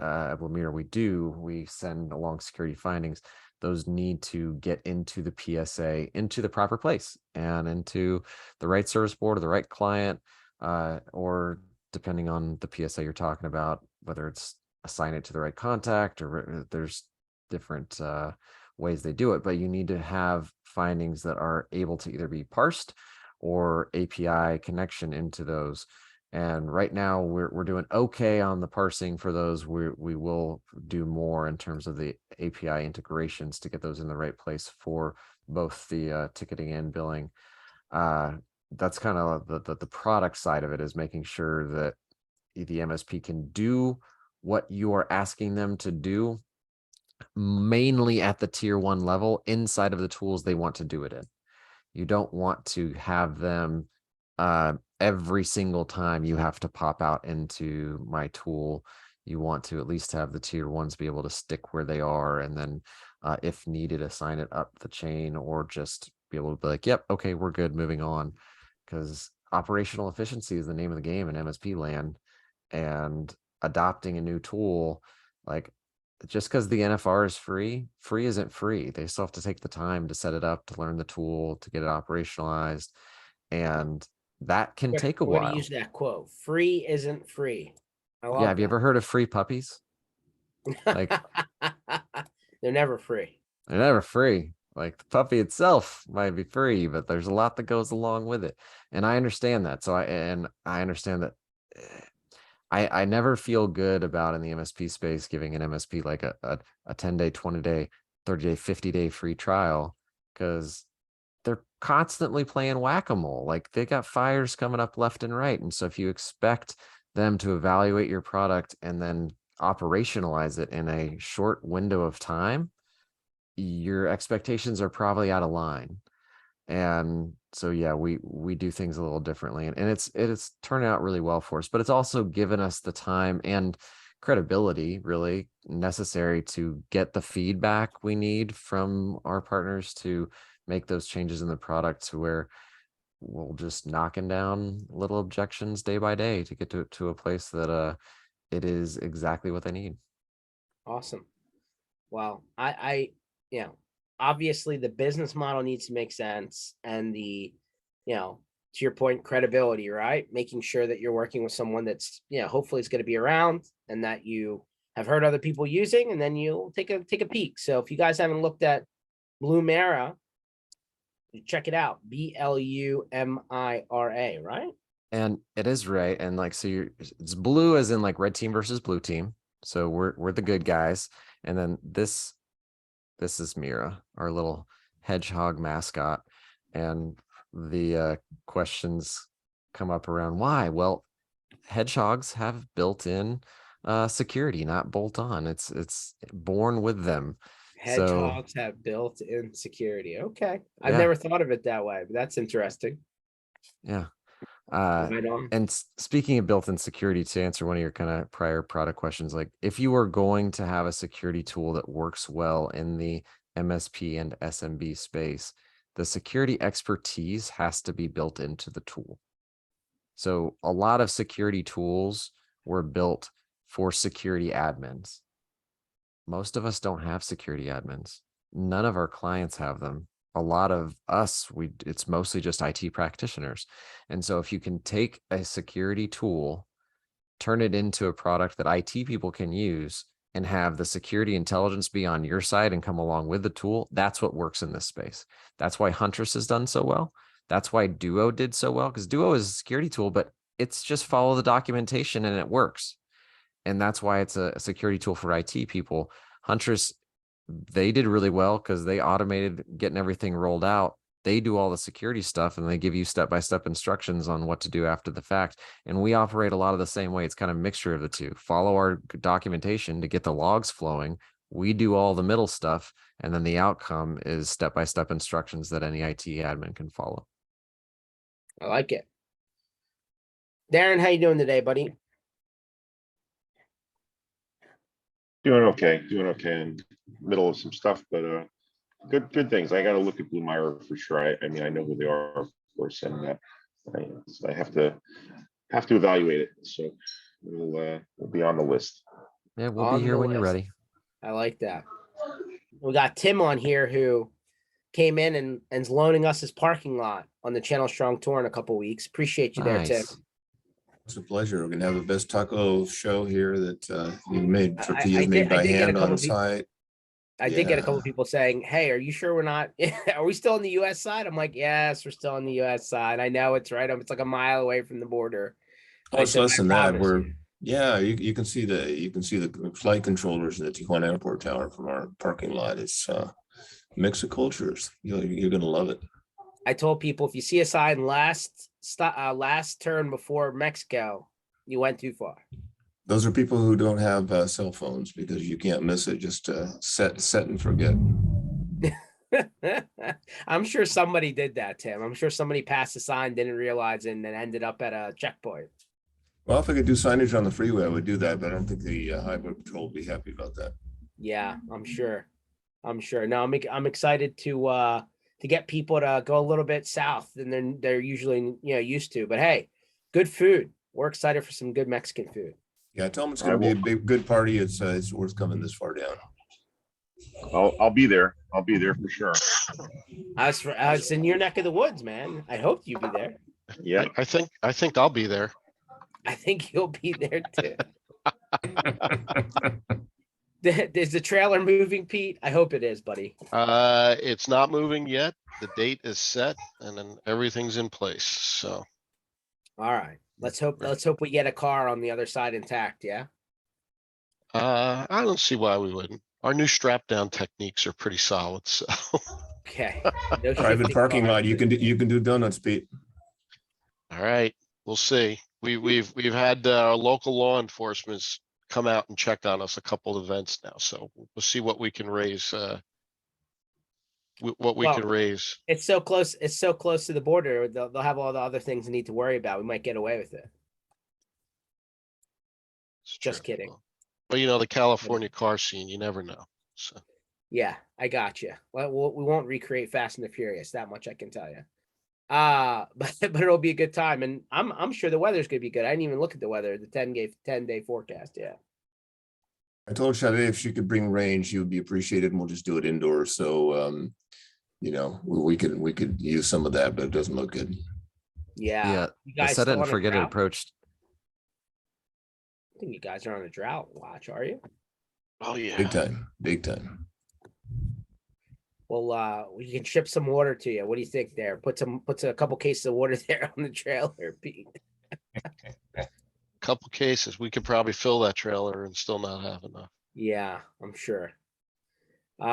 Speaker 2: Blumira we send along security findings. those need to get into the PSA, into the proper place and into the right service board or the right client, or depending on the PSA you're talking about, whether it's assign it to the right contact or there's different ways they do it, but you need to have findings that are able to either be parsed or API connection into those. And right now we're doing okay on the parsing for those. We will do more in terms of the API integrations to get those in the right place for both the ticketing and billing. That's kind of the product side of it, is making sure that the MSP can do what you are asking them to do, mainly at the tier 1 level inside of the tools they want to do it in. You don't want to have them every single time you have to pop out into my tool. You want to at least have the tier 1s be able to stick where they are, and then if needed, assign it up the chain, or just be able to be like, yep, okay, we're good, moving on. Because operational efficiency is the name of the game in MSP land, and adopting a new tool, like, just because the NFR is free isn't free. They still have to take the time to set it up, to learn the tool, to get it operationalized. And that can take a
Speaker 1: What do
Speaker 2: while.
Speaker 1: you use that quote? Free isn't free. I love
Speaker 2: Yeah. Have you
Speaker 1: that.
Speaker 2: ever heard of free puppies? Like,
Speaker 1: They're never free.
Speaker 2: they're never free. Like, the puppy itself might be free, but there's a lot that goes along with it. And I understand that. So I understand that. I never feel good about, in the MSP space, giving an MSP like a 10-day, 20-day, 30-day, 50-day free trial, because they're constantly playing whack-a-mole. Like, they got fires coming up left and right. And so if you expect them to evaluate your product and then operationalize it in a short window of time, your expectations are probably out of line. And so, yeah, we do things a little differently, and it's turned out really well for us, but it's also given us the time and credibility really necessary to get the feedback we need from our partners to make those changes in the product, to where we'll just knocking down little objections day by day to get to a place that it is exactly what they need.
Speaker 1: Awesome. Well, obviously the business model needs to make sense, and to your point, credibility, right? Making sure that you're working with someone that's, hopefully it's going to be around, and that you have heard other people using, and then you'll take a peek. So if you guys haven't looked at Blumira, check it out. Blumira, right?
Speaker 2: And it is right. And like, so it's blue as in like red team versus blue team. So we're the good guys. And then this is Mira, our little hedgehog mascot. And the questions come up around why. Well, hedgehogs have built-in security, not bolt-on. It's born with them. So
Speaker 1: Hedgehogs have built-in security. Okay. I've
Speaker 2: yeah,
Speaker 1: never thought of it that way, but that's interesting.
Speaker 2: yeah.
Speaker 1: Right on.
Speaker 2: And speaking of built-in security, to answer one of your kind of prior product questions, like, if you are going to have a security tool that works well in the MSP and SMB space, the security expertise has to be built into the tool. So a lot of security tools were built for security admins. Most of us don't have security admins. None of our clients have them. A lot of us, it's mostly just IT practitioners. And so if you can take a security tool, turn it into a product that IT people can use, and have the security intelligence be on your side and come along with the tool, that's what works in this space. That's why Huntress has done so well. That's why Duo did so well, because Duo is a security tool, but it's just follow the documentation and it works. And that's why it's a security tool for IT people. Huntress, they did really well because they automated getting everything rolled out. They do all the security stuff, and they give you step-by-step instructions on what to do after the fact. And we operate a lot of the same way. It's kind of a mixture of the two. Follow our documentation to get the logs flowing. We do all the middle stuff, and then the outcome is step-by-step instructions that any IT admin can follow.
Speaker 1: I like it. Darren, how you doing today, buddy?
Speaker 3: Doing okay in middle of some stuff, but good things. I got to look at Blumira for sure. I mean, I know who they are, of course, and I have to evaluate it. So we'll be on the list.
Speaker 2: Yeah, we'll
Speaker 1: On
Speaker 2: be here
Speaker 1: the
Speaker 2: when you're
Speaker 1: list.
Speaker 2: ready.
Speaker 1: I like that. we got Tim on here who came in and is loaning us his parking lot on the Channel Strong Tour in a couple weeks. Appreciate you there, Tim.
Speaker 2: Nice.
Speaker 4: It's a pleasure. We're gonna have the best taco show here that you've made.
Speaker 1: I
Speaker 4: Tortillas
Speaker 1: did-
Speaker 4: made
Speaker 1: I
Speaker 4: by
Speaker 1: did get a
Speaker 4: hand
Speaker 1: couple
Speaker 4: on
Speaker 1: people-
Speaker 4: site.
Speaker 1: I did get a couple
Speaker 4: Yeah.
Speaker 1: of people saying, "Hey, are you sure we're not? Are we still on the U.S. side?" I'm like, "Yes, we're still on the U.S. side. I know it's right. It's like a mile away from the border."
Speaker 4: Oh,
Speaker 1: I
Speaker 4: it's
Speaker 1: said,
Speaker 4: less
Speaker 1: "I
Speaker 4: than that.
Speaker 1: promise
Speaker 4: We're
Speaker 1: you."
Speaker 4: yeah, you can see the flight controllers in the Tijuana Airport Tower from our parking lot. It's mix of cultures. You're gonna love it.
Speaker 1: I told people if you see a sign last turn before Mexico, you went too far.
Speaker 4: Those are people who don't have cell phones because you can't miss it. Just set and forget.
Speaker 1: I'm sure somebody did that, Tim. I'm sure somebody passed the sign, didn't realize, and then ended up at a checkpoint.
Speaker 4: Well, if I could do signage on the freeway, I would do that, but I don't think the highway patrol would be happy about that.
Speaker 1: Yeah, I'm sure. No, I'm excited to get people to go a little bit south than they're usually used to. But hey, good food. We're excited for some good Mexican food.
Speaker 4: Yeah, tell them it's
Speaker 3: I
Speaker 4: gonna be a
Speaker 3: will.
Speaker 4: big good party. It's worth coming this far down.
Speaker 3: I'll be there. I'll be there for sure.
Speaker 1: I was in your neck of the woods, man. I hoped you'd be there.
Speaker 3: Yeah.
Speaker 5: I think I'll be there.
Speaker 1: I think you'll be there too. Is the trailer moving, Pete? I hope it is, buddy.
Speaker 5: It's not moving yet. The date is set and then everything's in place. So
Speaker 1: All right. Let's hope we get a car on the other side intact. Yeah.
Speaker 5: I don't see why we wouldn't. Our new strap down techniques are pretty solid. So
Speaker 1: Okay. No
Speaker 4: Private
Speaker 1: shifting
Speaker 4: parking
Speaker 1: cars.
Speaker 4: lot. You can do donuts, Pete.
Speaker 5: all right, we'll see. We've had local law enforcement's come out and checked on us a couple of events now. So we'll see what we can raise. What we can
Speaker 1: Well,
Speaker 5: raise.
Speaker 1: It's so close. It's so close to the border. They'll have all the other things they need to worry about. We might get away with it.
Speaker 5: It's
Speaker 1: Just
Speaker 5: true.
Speaker 1: kidding.
Speaker 5: But the California car scene, you never know. So
Speaker 1: Yeah, I got you. Well, we won't recreate Fast and the Furious. That much I can tell you. But it'll be a good time, and I'm sure the weather's gonna be good. I didn't even look at the weather, the 10-day forecast. Yeah.
Speaker 4: I told Chavez if she could bring rain, she would be appreciated, and we'll just do it indoors. So we could use some of that, but it doesn't look good.
Speaker 1: Yeah. You
Speaker 2: The
Speaker 1: guys
Speaker 2: set it
Speaker 1: still
Speaker 2: and
Speaker 1: on a
Speaker 2: forget it
Speaker 1: drought?
Speaker 2: approached.
Speaker 1: I think you guys are on a drought watch, are you?
Speaker 5: oh yeah.
Speaker 4: Big time.
Speaker 1: Well, we can ship some water to you. What do you think there? Put a couple cases of water there on the trailer, Pete.
Speaker 5: Couple cases. We could probably fill that trailer and still not have enough.
Speaker 1: Yeah, I'm sure.
Speaker 2: Here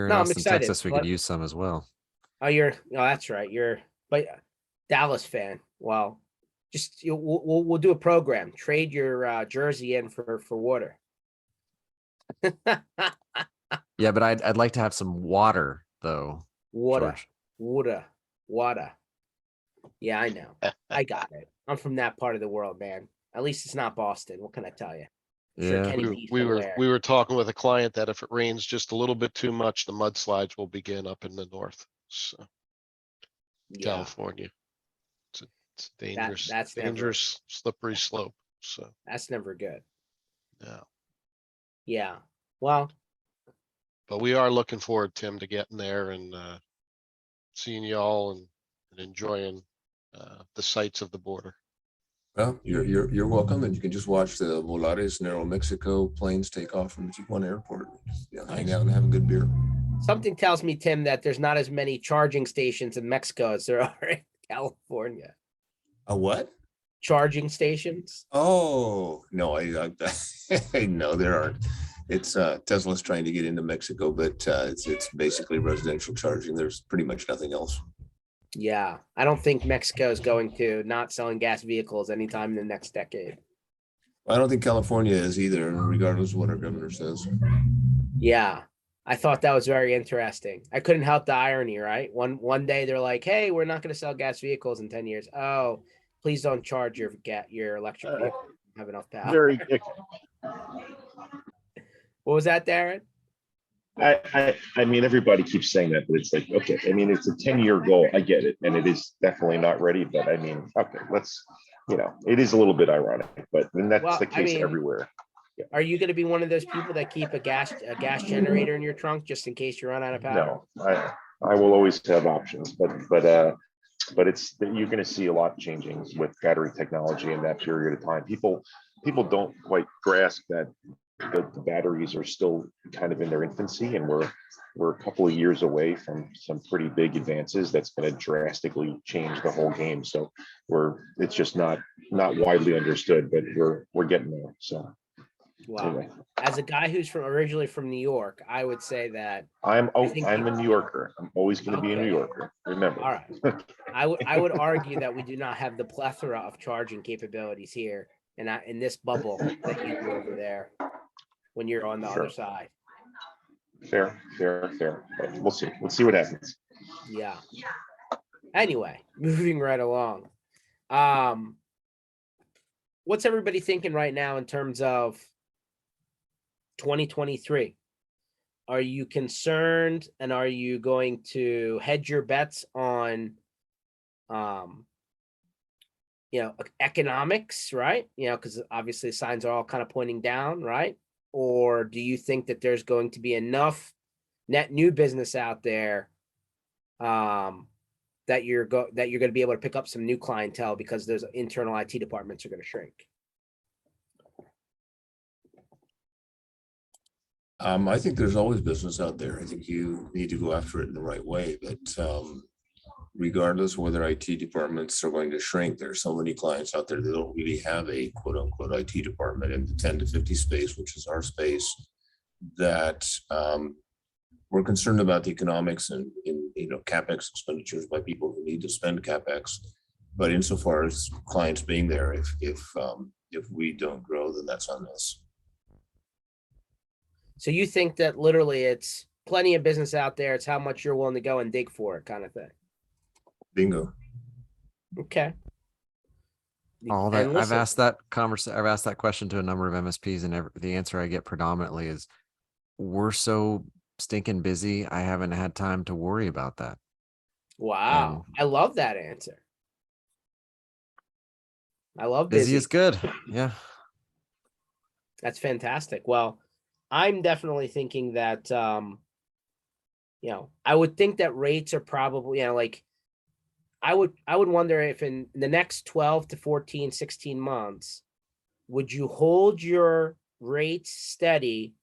Speaker 2: in
Speaker 1: No, I'm
Speaker 2: Austin,
Speaker 1: excited.
Speaker 2: Texas, we could use some as well.
Speaker 1: Oh, that's right. But Dallas fan. Well, just we'll do a program. Trade your jersey in for water.
Speaker 2: Yeah, but I'd like to have some water though.
Speaker 1: Water,
Speaker 2: George.
Speaker 1: water. Yeah, I know. I got it. I'm from that part of the world, man. At least it's not Boston. What can I tell you? Sure,
Speaker 2: Yeah.
Speaker 1: Kenny
Speaker 5: We,
Speaker 1: P's
Speaker 5: we
Speaker 1: still
Speaker 5: were
Speaker 1: there.
Speaker 5: we were talking with a client that if it rains just a little bit too much, the mudslides will begin up in the north. So
Speaker 1: Yeah,
Speaker 5: California. It's dangerous,
Speaker 1: that's never-
Speaker 5: dangerous, slippery slope. So
Speaker 1: that's never good.
Speaker 5: yeah.
Speaker 1: Yeah. Well,
Speaker 5: But we are looking forward, Tim, to getting there and seeing y'all and enjoying the sights of the border.
Speaker 4: Well, you're welcome, and you can just watch the Volaris and Aeromexico planes take off from the Tijuana airport. Hang out and have a good beer.
Speaker 1: something tells me, Tim, that there's not as many charging stations in Mexico as there are in California.
Speaker 4: A what?
Speaker 1: Charging stations?
Speaker 4: Oh no, I no, there aren't. It's Tesla's trying to get into Mexico, but it's basically residential charging. There's pretty much nothing else.
Speaker 1: Yeah. I don't think Mexico is going to not selling gas vehicles anytime in the next decade.
Speaker 4: I don't think California is either, regardless of what our governor says.
Speaker 1: Yeah. I thought that was very interesting. I couldn't help the irony, right? One day they're like, "Hey, we're not going to sell gas vehicles in 10 years." Oh, please don't charge your electric vehicle. You have enough power.
Speaker 3: Very.
Speaker 1: What was that, Darren?
Speaker 3: I mean, everybody keeps saying that, but it's like, okay, I mean, it's a 10-year goal. I get it. And it is definitely not ready, but I mean, okay, it is a little bit ironic, but then that's
Speaker 1: Well,
Speaker 3: the
Speaker 1: I
Speaker 3: case
Speaker 1: mean,
Speaker 3: everywhere.
Speaker 1: Are you going to be one of those people that keep a gas generator in your trunk just in case you run out of power?
Speaker 3: No, I will always have options, but it's you're going to see a lot changing with battery technology in that period of time. People don't quite grasp that the batteries are still kind of in their infancy, and we're a couple of years away from some pretty big advances that's going to drastically change the whole game. So it's just not widely understood, but we're getting there. So
Speaker 1: Wow.
Speaker 3: anyway,
Speaker 1: As a guy who's originally from New York, I would say that
Speaker 3: I'm
Speaker 1: think
Speaker 3: a New Yorker. I'm always going to be a New
Speaker 1: Okay.
Speaker 3: Yorker. Remember.
Speaker 1: all right. I would argue that we do not have the plethora of charging capabilities here and in this bubble that you do over there when you're on the
Speaker 3: Sure.
Speaker 1: other side.
Speaker 3: Fair. But we'll see. Let's see what happens.
Speaker 1: Yeah. Anyway, moving right along. What's everybody thinking right now in terms of 2023? Are you concerned, and are you going to hedge your bets on economics, right? Because obviously signs are all kind of pointing down, right? Or do you think that there's going to be enough net new business out there that you're going to be able to pick up some new clientele because those internal IT departments are going to shrink?
Speaker 4: I think there's always business out there. I think you need to go after it in the right way, but regardless of whether IT departments are going to shrink, there's so many clients out there that don't really have a quote unquote IT department in the 10 to 50 space, which is our space, that we're concerned about the economics and CapEx expenditures by people who need to spend CapEx. But insofar as clients being there, if we don't grow, then that's on us.
Speaker 1: So you think that literally it's plenty of business out there. It's how much you're willing to go and dig for it, kind of thing.
Speaker 4: Bingo.
Speaker 1: Okay.
Speaker 2: All
Speaker 1: And
Speaker 2: that I've
Speaker 1: listen,
Speaker 2: asked that question to a number of MSPs, and the answer I get predominantly is, we're so stinking busy. I haven't had time to worry about that.
Speaker 1: wow, I love that answer. I love
Speaker 2: Busy
Speaker 1: busy.
Speaker 2: is good. Yeah.
Speaker 1: That's fantastic. Well, I'm definitely thinking that I would think that rates are probably, like I would wonder if in the next 12 to 14, 16 months, would you hold your rates steady?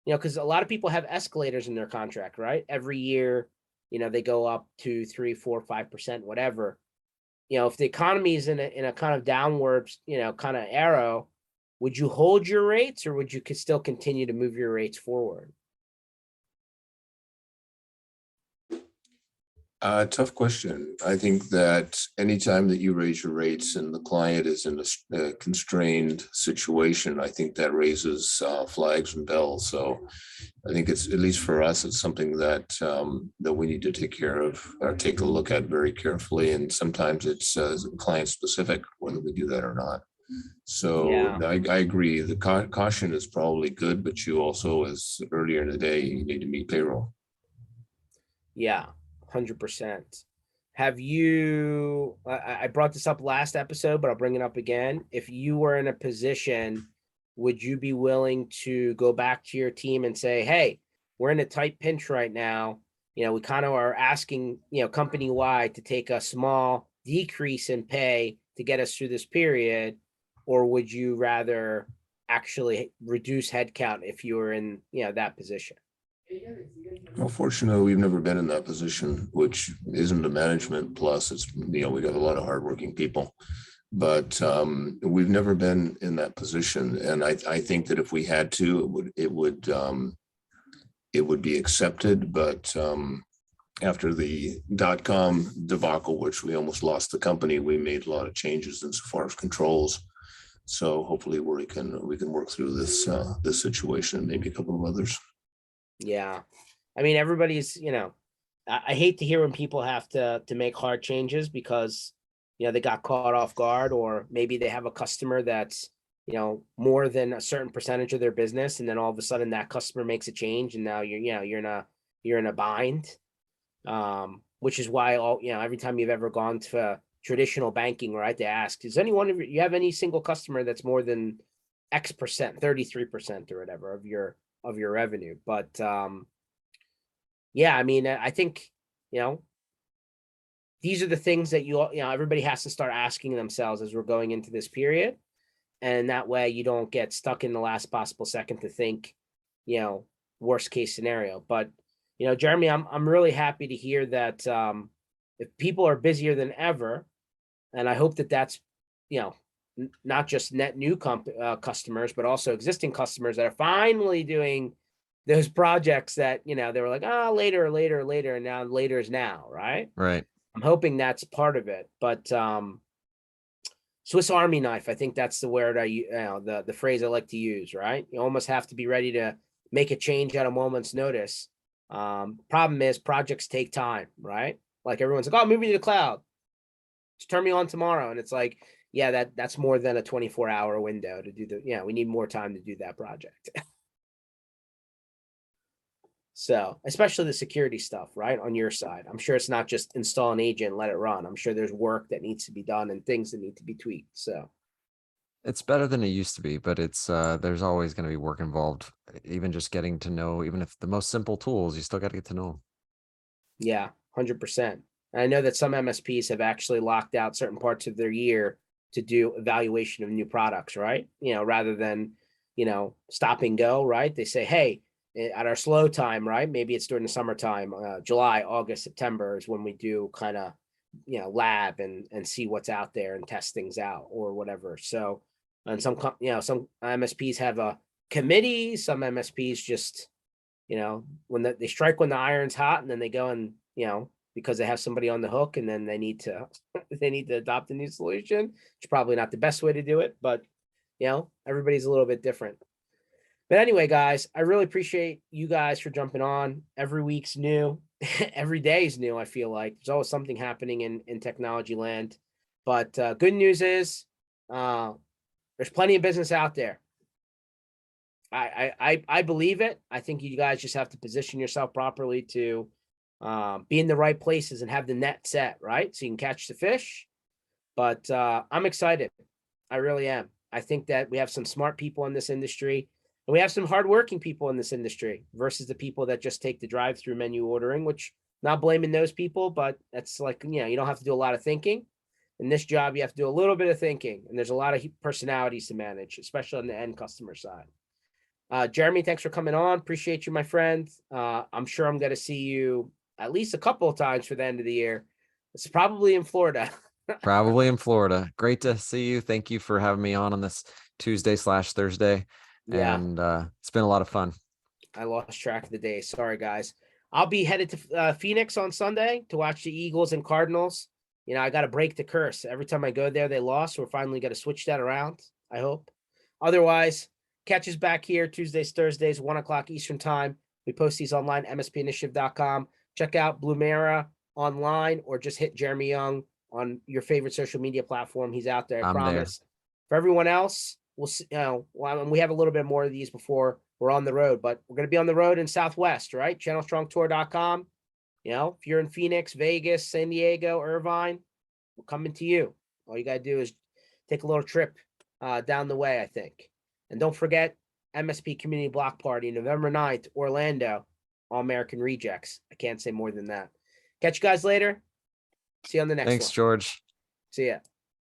Speaker 1: Because a lot of people have escalators in their contract, right? Every year, they go up 2, 3, 4, 5%, whatever. If the economy is in a kind of downward, kind of arrow, would you hold your rates, or would you still continue to move your rates forward?
Speaker 4: Tough question. I think that anytime that you raise your rates and the client is in a constrained situation, I think that raises flags and bells. So I think it's, at least for us, it's something that that we need to take care of or take a look at very carefully. And sometimes it's client specific whether we do that or not. So
Speaker 1: Yeah.
Speaker 4: I agree. The caution is probably good, but you also, as earlier in the day, you need to meet payroll.
Speaker 1: Yeah, 100%. Have you, I brought this up last episode, but I'll bring it up again. If you were in a position, would you be willing to go back to your team and say, hey, we're in a tight pinch right now. We kind of are asking, company wide to take a small decrease in pay to get us through this period? Or would you rather actually reduce headcount if you were in, that position?
Speaker 4: Well, fortunately, we've never been in that position, which isn't a management plus. It's, we got a lot of hardworking people, but we've never been in that position. And I think that if we had to, it would be accepted. But after the .com debacle, which we almost lost the company, we made a lot of changes insofar as controls. So hopefully we can work through this this situation and maybe a couple of others.
Speaker 1: Yeah. I mean, everybody's, I hate to hear when people have to make hard changes because, they got caught off guard, or maybe they have a customer that's, more than a certain percentage of their business. And then all of a sudden that customer makes a change and now you're in a bind. Which is why every time you've ever gone to traditional banking, right, they ask, is anyone of you have any single customer that's more than X percent, 33% or whatever of your revenue. But yeah, I mean, I think, you know, these are the things that everybody has to start asking themselves as we're going into this period. And that way you don't get stuck in the last possible second to think, you know, worst case scenario. But, you know, Jeremy, I'm really happy to hear that if people are busier than ever, and I hope that that's, you know, not just net new customers, but also existing customers that are finally doing those projects that, you know, they were like, later, and now later is now, right?
Speaker 2: Right.
Speaker 1: I'm hoping that's part of it. But Swiss Army knife, I think that's the word the phrase I like to use, right? You almost have to be ready to make a change at a moment's notice. Problem is projects take time, right? Like everyone's like, oh, move me to the cloud. Just turn me on tomorrow. And it's like, yeah, that's more than a 24-hour window to do we need more time to do that project. So, especially the security stuff, right? On your side, I'm sure it's not just install an agent, let it run. I'm sure there's work that needs to be done and things that need to be tweaked. So
Speaker 2: It's better than it used to be, but it's there's always going to be work involved. Even just getting to know, even if the most simple tools, you still got to get to know them.
Speaker 1: yeah, 100%. I know that some MSPs have actually locked out certain parts of their year to do evaluation of new products, right? You know, rather than, you know, stop and go, right? They say, hey, at our slow time, right? Maybe it's during the summertime, July, August, September is when we do kind of, you know, lab and see what's out there and test things out or whatever. So, and some MSPs have a committee, some MSPs just, you know, when they strike when the iron's hot and then they go and, you know, because they have somebody on the hook and then they need to adopt a new solution. It's probably not the best way to do it, but you know, everybody's a little bit different. But anyway, guys, I really appreciate you guys for jumping on. Every week's new, every day is new. I feel like there's always something happening in technology land. But good news is there's plenty of business out there. I believe it. I think you guys just have to position yourself properly to be in the right places and have the net set, right? So you can catch the fish. But I'm excited. I really am. I think that we have some smart people in this industry and we have some hardworking people in this industry versus the people that just take the drive-through menu ordering, which not blaming those people, but that's like, you know, you don't have to do a lot of thinking. In this job, you have to do a little bit of thinking and there's a lot of personalities to manage, especially on the end customer side. Jeremy, thanks for coming on. Appreciate you, my friend. I'm sure I'm going to see you at least a couple of times for the end of the year. It's probably in Florida.
Speaker 2: Probably in Florida. Great to see you. Thank you for having me on this Tuesday/Thursday.
Speaker 1: Yeah.
Speaker 2: And it's been a lot of fun.
Speaker 1: I lost track of the day. Sorry, guys. I'll be headed to Phoenix on Sunday to watch the Eagles and Cardinals. You know, I got to break the curse. Every time I go there, they lost. So we're finally going to switch that around, I hope. Otherwise, catch us back here Tuesdays, Thursdays, 1:00 Eastern time. We post these online, MSPinitiative.com. Check out Blumira online or just hit Jeremy Young on your favorite social media platform. He's out there, I promise. For everyone else, we'll see, you know, we have a little bit more of these before we're on the road, but we're going to be on the road in Southwest, right? ChannelStrongTour.com. You know, if you're in Phoenix, Vegas, San Diego, Irvine, we're coming to you. All you got to do is take a little trip down the way, I think. And don't forget MSP Community Block Party, November 9th, Orlando, All American Rejects. I can't say more than that. Catch you guys later. See you on the next one.
Speaker 2: Thanks, George.
Speaker 1: See ya.